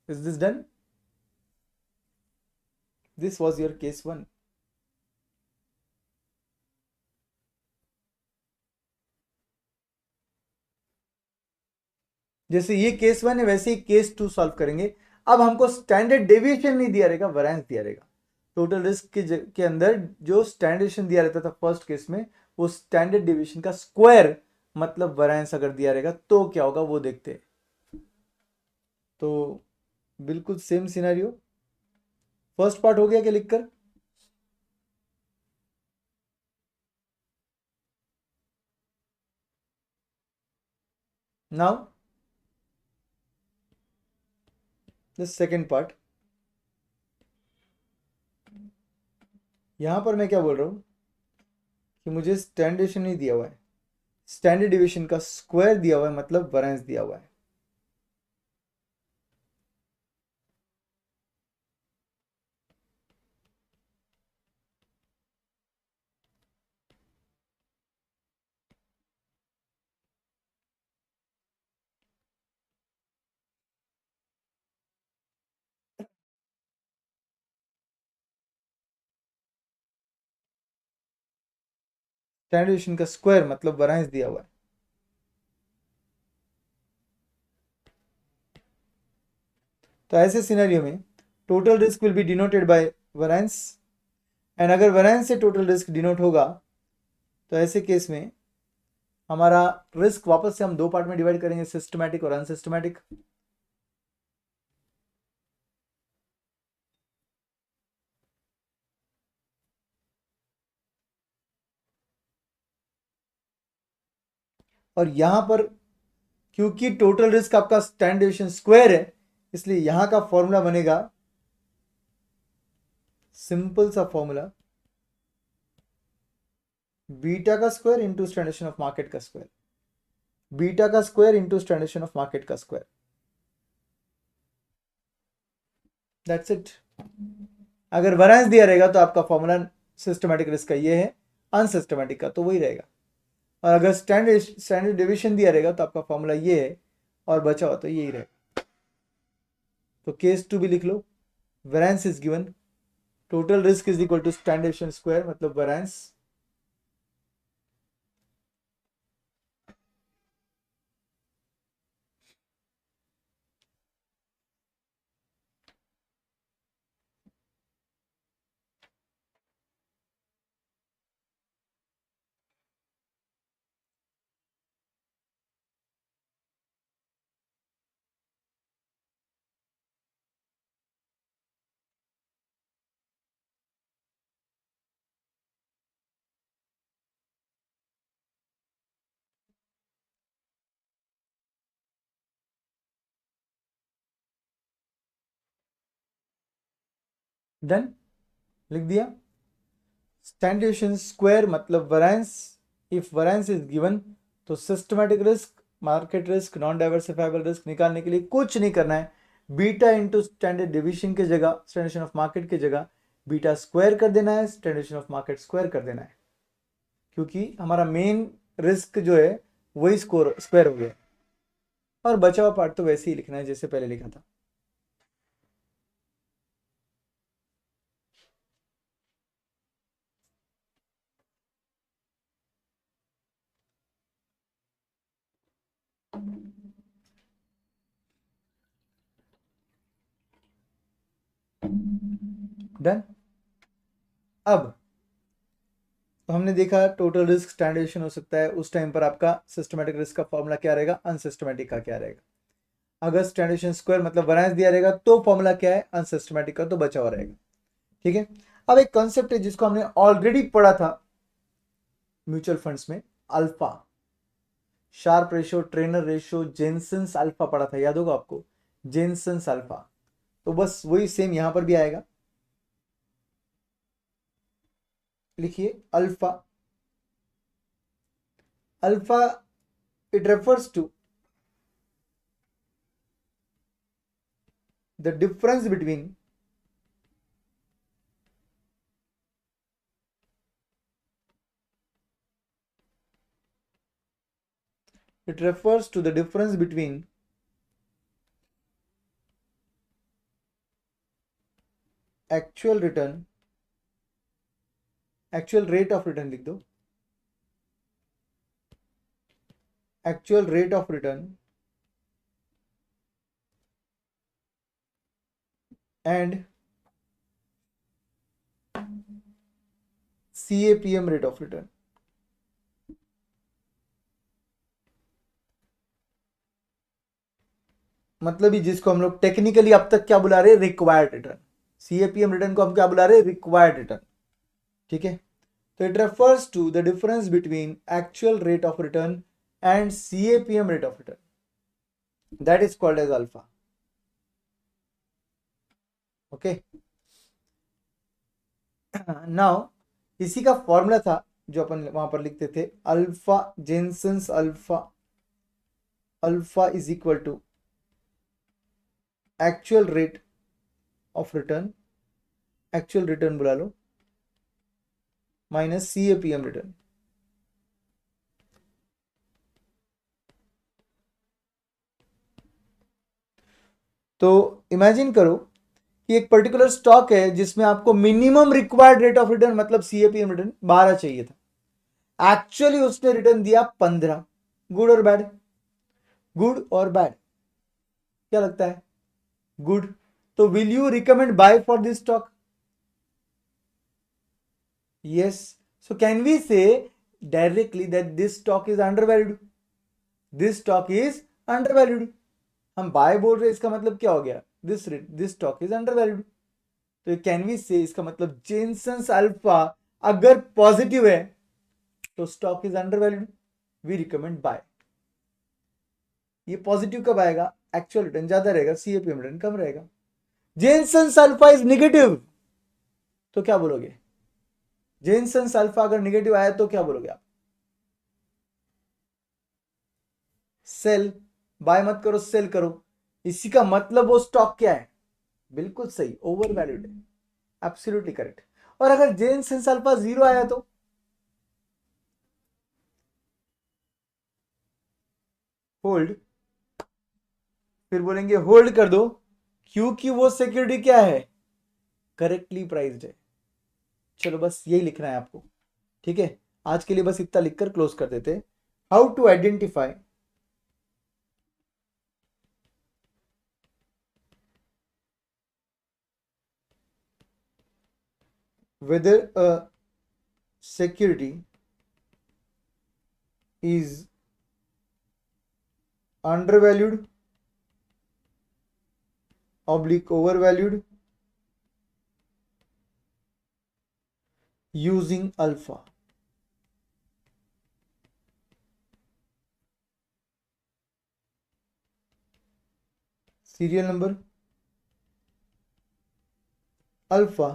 S1: Is this done? This was your case 1। जैसे ये केस 1 है, वैसे ही केस 2 सॉल्व करेंगे। अब हमको स्टैंडर्ड डेविएशन नहीं दिया रहेगा, वेरिएंस दिया रहेगा। टोटल रिस्क के अंदर जो स्टैंडर्डेशन दिया रहता था फर्स्ट केस में, वो स्टैंडर्ड डेविएशन का स्क्वायर मतलब वेरिएंस अगर दिया रहेगा तो क्या होगा वो देखते हैं। तो बिल्कुल सेम सिनेरियो। फर्स्ट पार्ट हो गया क्या लिखकर? Now the second part. यहां पर मैं क्या बोल रहा हूं कि मुझे स्टैंडर्ड डेविएशन नहीं दिया हुआ है, स्टैंडर्ड डेविएशन का स्क्वायर दिया हुआ है, मतलब वेरिएंस दिया हुआ है। स्टैंडर्ड डेविएशन का स्क्वायर मतलब वेरिएंस दिया हुआ है। तो ऐसे सिनेरियो में total risk will be denoted by variance. And अगर वेरिएंस से टोटल रिस्क डिनोट होगा, तो ऐसे केस में हमारा रिस्क वापस से हम दो पार्ट में डिवाइड करेंगे, सिस्टमैटिक और अनसिस्टमैटिक। और यहां पर क्योंकि टोटल रिस्क आपका स्टैंडर्ड डेविएशन स्क्वायर है, इसलिए यहां का फॉर्मूला बनेगा सिंपल सा फॉर्मूला बीटा का square into standard deviation of market का स्क्वायर, बीटा का square into standard deviation of market का स्क्वायर, दैट्स इट। अगर वैरिएंस दिया रहेगा तो आपका फॉर्मूला सिस्टमैटिक रिस्क का ये है, अनसिस्टमैटिक का तो वही रहेगा। और अगर स्टैंडर्ड डेविएशन दिया रहेगा तो आपका फॉर्मूला ये है और बचा हुआ तो यही रहेगा। तो केस 2 भी लिख लो, variance is given, total risk is equal to standard deviation square मतलब वैरिएंस डन, लिख दिया। स्टैंडर्ड डेविएशन स्क्वायर मतलब variance, if variance is given तो systematic risk, market risk, non diversifiable risk निकालने के लिए कुछ नहीं करना है, बीटा इंटू स्टैंडर्ड डेविएशन की जगह, स्टैंडर्ड डेविएशन ऑफ मार्केट की जगह बीटा स्क्वायर कर देना है, standard deviation of market square कर देना है, क्योंकि हमारा मेन रिस्क जो है वही स्क्वायर हो गया। और बचा हुआ पार्ट तो वैसे ही लिखना है जैसे पहले लिखा था। डन। अब तो हमने देखा टोटल रिस्क स्टैंडर्ड डेविएशन हो सकता है, उस टाइम पर आपका सिस्टमैटिक रिस्क का फॉर्मूला क्या रहेगा, अनसिस्टमैटिक का क्या रहेगा। अगर स्टैंडर्ड डेविएशन स्क्वायर मतलब वैरिएंस दिया रहेगा तो फॉर्मूला क्या है, अनसिस्टमैटिक का तो बचा हुआ रहेगा। ठीक है। अब एक कॉन्सेप्ट है जिसको हमने ऑलरेडी पढ़ा था म्यूचुअल फंड्स में, alpha, Sharpe ratio, trainer ratio, Jensen's alpha पढ़ा था, याद होगा आपको, जेनसन्स अल्फा। तो बस वही सेम यहां पर भी आएगा। लिखिए alpha, alpha it refers to the difference between it refers to the difference between actual return, actual rate of return लिख दो, actual rate of return and CAPM rate of return। मतलब ही जिसको हम लोग टेक्निकली अब तक क्या बुला रहे हैं, रिक्वायर्ड रिटर्न। CAPM रिटर्न को हम क्या बुला रहे हैं, रिक्वायर्ड रिटर्न। ठीक है। तो it refers to the difference between actual rate of return and CAPM rate of return, that is called as alpha. Okay, now इसी का फॉर्मूला था जो अपन वहां पर लिखते थे, alpha Jensen's alpha, alpha is equal to actual rate of return, actual return बुला लो, माइनस CAPM रिटर्न। तो इमेजिन करो कि एक पर्टिकुलर स्टॉक है जिसमें आपको minimum required rate of return मतलब CAPM रिटर्न 12 चाहिए था, एक्चुअली उसने रिटर्न दिया 15। गुड और बैड, गुड और बैड, क्या लगता है, गुड। तो will you recommend buy for this stock, yes, so can we say directly that this stock is undervalued, this stock is undervalued। हम बाय बोल रहे हैं, इसका मतलब क्या हो गया, दिस स्टॉक इज अंडरवैल्यूड। तो कैन वी से इसका मतलब जेनसन्स अल्फा अगर पॉजिटिव है तो stock is undervalued, we recommend buy. ये पॉजिटिव कब आएगा, एक्चुअल रिटर्न ज्यादा रहेगा, सीएपीएम रिटर्न कम रहेगा। जेनसेंस अल्फा इज नेगेटिव, तो क्या बोलोगे? जेनसेंस अल्फा अगर नेगेटिव आया तो क्या बोलोगे आप? सेल, बाय मत करो, सेल करो। इसी का मतलब वो स्टॉक क्या है? बिल्कुल सही, ओवर वैल्यूड है, एब्सोल्युटली करेक्ट। और अगर जेनसेंस अल्फा 0 आया तो होल्ड, फिर बोलेंगे होल्ड कर दो, क्योंकि वो सिक्योरिटी क्या है, करेक्टली प्राइस्ड है। चलो बस यही लिखना है आपको, ठीक है। आज के लिए बस इतना लिखकर क्लोज कर देते। How to identify whether a security is undervalued oblique overvalued using alpha। serial number alpha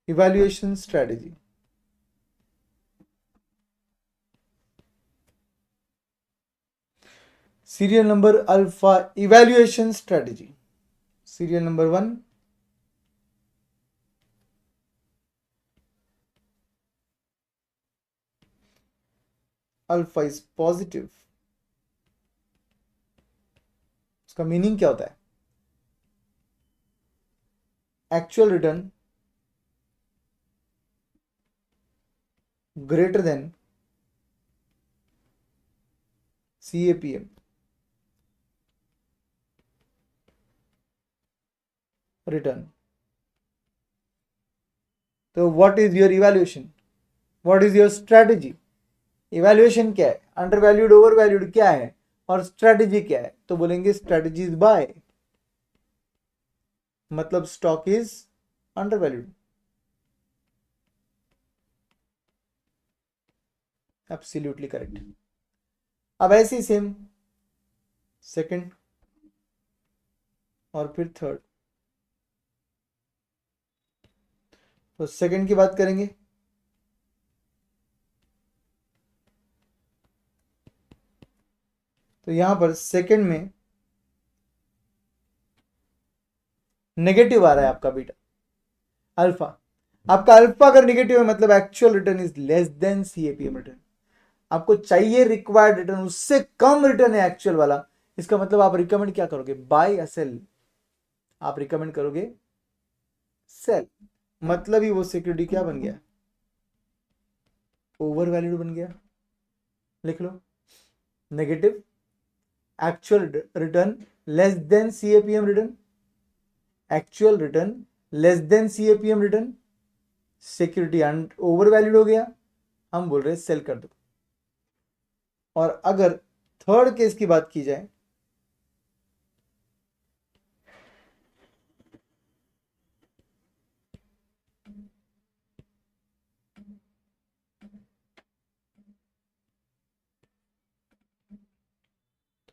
S1: evaluation strategy। serial number alpha evaluation strategy। serial number 1, alpha is positive। इसका मीनिंग क्या होता है? Actual return greater than CAPM return. तो what is your evaluation, what is your strategy? Evaluation क्या है, under valued over valued क्या है, और स्ट्रेटजी क्या है? तो बोलेंगे स्ट्रेटजी इज बाय, मतलब stock is under valued. Absolutely correct. अब ऐसे ही सेम सेकंड और फिर थर्ड। तो सेकंड की बात करेंगे, तो यहां पर सेकंड में नेगेटिव आ रहा है आपका बीटा अल्फा। आपका अल्फा अगर नेगेटिव है मतलब actual return is less than CAPM return. आपको चाहिए रिक्वायर्ड रिटर्न, उससे कम रिटर्न है एक्चुअल वाला। इसका मतलब आप रिकमेंड क्या करोगे, बाय या सेल? आप रिकमेंड करोगे सेल। मतलब ही वो सिक्योरिटी क्या बन गया, ओवर वैल्यूड बन गया। लिख लो, negative actual return less than CAPM return, actual return less than CAPM return, security overvalued हो गया, हम बोल रहे हैं सेल कर दो। और अगर थर्ड केस की बात की जाए,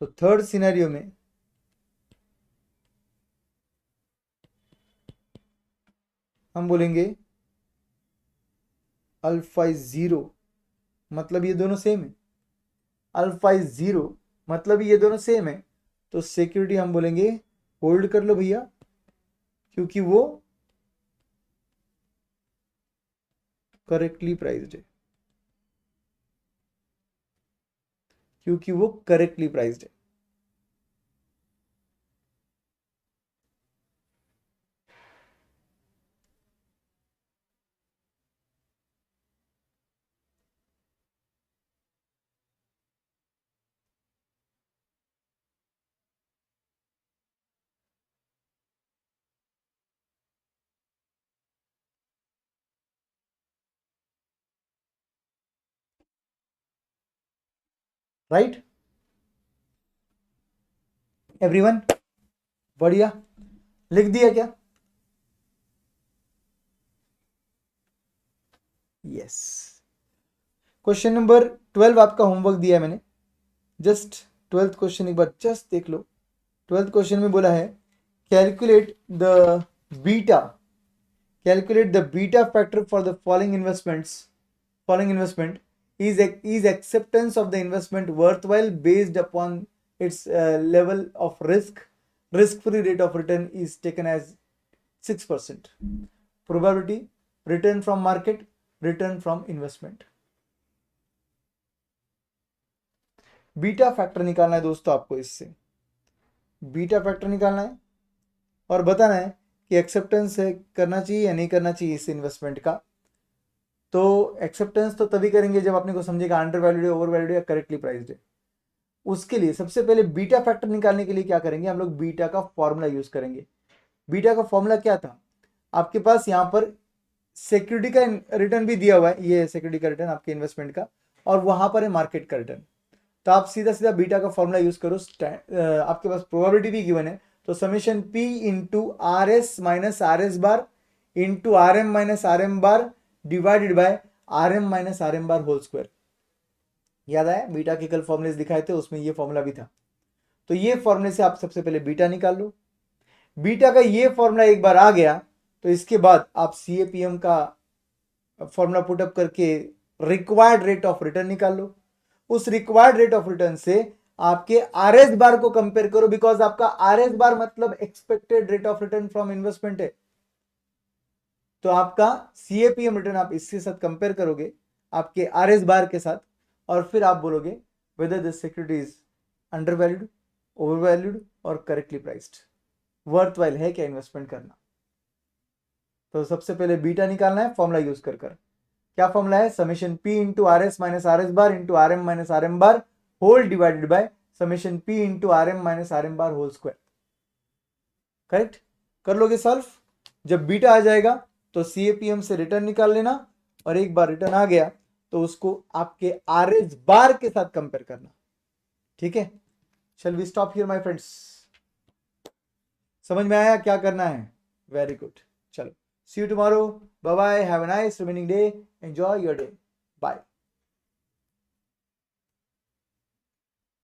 S1: तो थर्ड सिनेरियो में हम बोलेंगे अल्फा इज 0, मतलब ये दोनों सेम है। अल्फा इज 0 मतलब ये दोनों सेम है। तो सिक्योरिटी हम बोलेंगे होल्ड कर लो भैया, क्योंकि वो करेक्टली प्राइस्ड है, क्योंकि वो करेक्टली प्राइस्ड है। राइट एवरीवन, बढ़िया, लिख दिया क्या? यस। क्वेश्चन नंबर 12 आपका होमवर्क दिया है मैंने, जस्ट 12th क्वेश्चन एक बार जस्ट देख लो। 12th क्वेश्चन में बोला है calculate the beta, calculate the beta factor for the following investment is acceptance of the investment worthwhile based upon its level of risk free rate of return is taken as 6%, probability, return from market, return from investment। Beta factor निकालना है दोस्तों आपको, इससे beta factor निकालना है और बताना है कि एक्सेप्टेंस करना चाहिए या नहीं करना चाहिए इस इन्वेस्टमेंट का। तो एक्सेप्टेंस तो तभी करेंगे जब अपने को समझेगा अंडर वैल्यूड है, ओवर वैल्यूड है या करेक्टली प्राइस्ड है। उसके लिए सबसे पहले बीटा फैक्टर निकालने के लिए क्या करेंगे हम लोग, बीटा का फॉर्मूला यूज करेंगे। बीटा का फॉर्मूला क्या था आपके पास, यहां पर सिक्योरिटी का रिटर्न भी दिया हुआ है, ये सिक्योरिटी का रिटर्न आपके इन्वेस्टमेंट का, और वहां पर है मार्केट का रिटर्न। तो आप सीधा सीधा बीटा का फॉर्मूला यूज करो। आपके पास प्रोबेबिलिटी भी गिवन है, तो summation P into R S minus R S bar into R M minus R M bar divided by R M minus R M bar whole square. याद आया beta के कल formulas दिखाए थे, उसमें ये फॉर्मूला भी था। तो ये फॉर्मूले से आप सबसे पहले बीटा निकाल लो। बीटा का ये फॉर्मूला एक बार आ गया तो इसके बाद आप सीएपीएम का फॉर्मूला पुटअप करके रिक्वायर्ड रेट ऑफ रिटर्न निकाल लो। उस रिक्वायर्ड रेट ऑफ रिटर्न से आपके आर एस बार को कंपेयर करो, बिकॉज आपका आर एस बार मतलब expected rate of return from investment है। तो आपका सीएपीएम रिटर्न आप इसके साथ कंपेयर करोगे आपके आर एस बार के साथ, और फिर आप बोलोगे whether this security is under valued, over valued और करेक्टली प्राइस्ड, वर्थवाइल है क्या इन्वेस्टमेंट करना। तो सबसे पहले बीटा निकालना है फॉर्मूला यूज कर क्या फॉर्मूला है, summation P into R S minus R S bar into R M minus R M bar whole divided by summation P into R M minus R M bar whole square. Correct, कर लोगे solve. जब beta आ जाएगा तो CAPM से return निकाल लेना, और एक बार रिटर्न आ गया तो उसको आपके आर एस बार के साथ कंपेयर करना। ठीक है, shall we stop here my friends. समझ में आया क्या करना है? वेरी गुड, चलो see you tomorrow, bye bye, have a nice remaining day, enjoy your day, bye।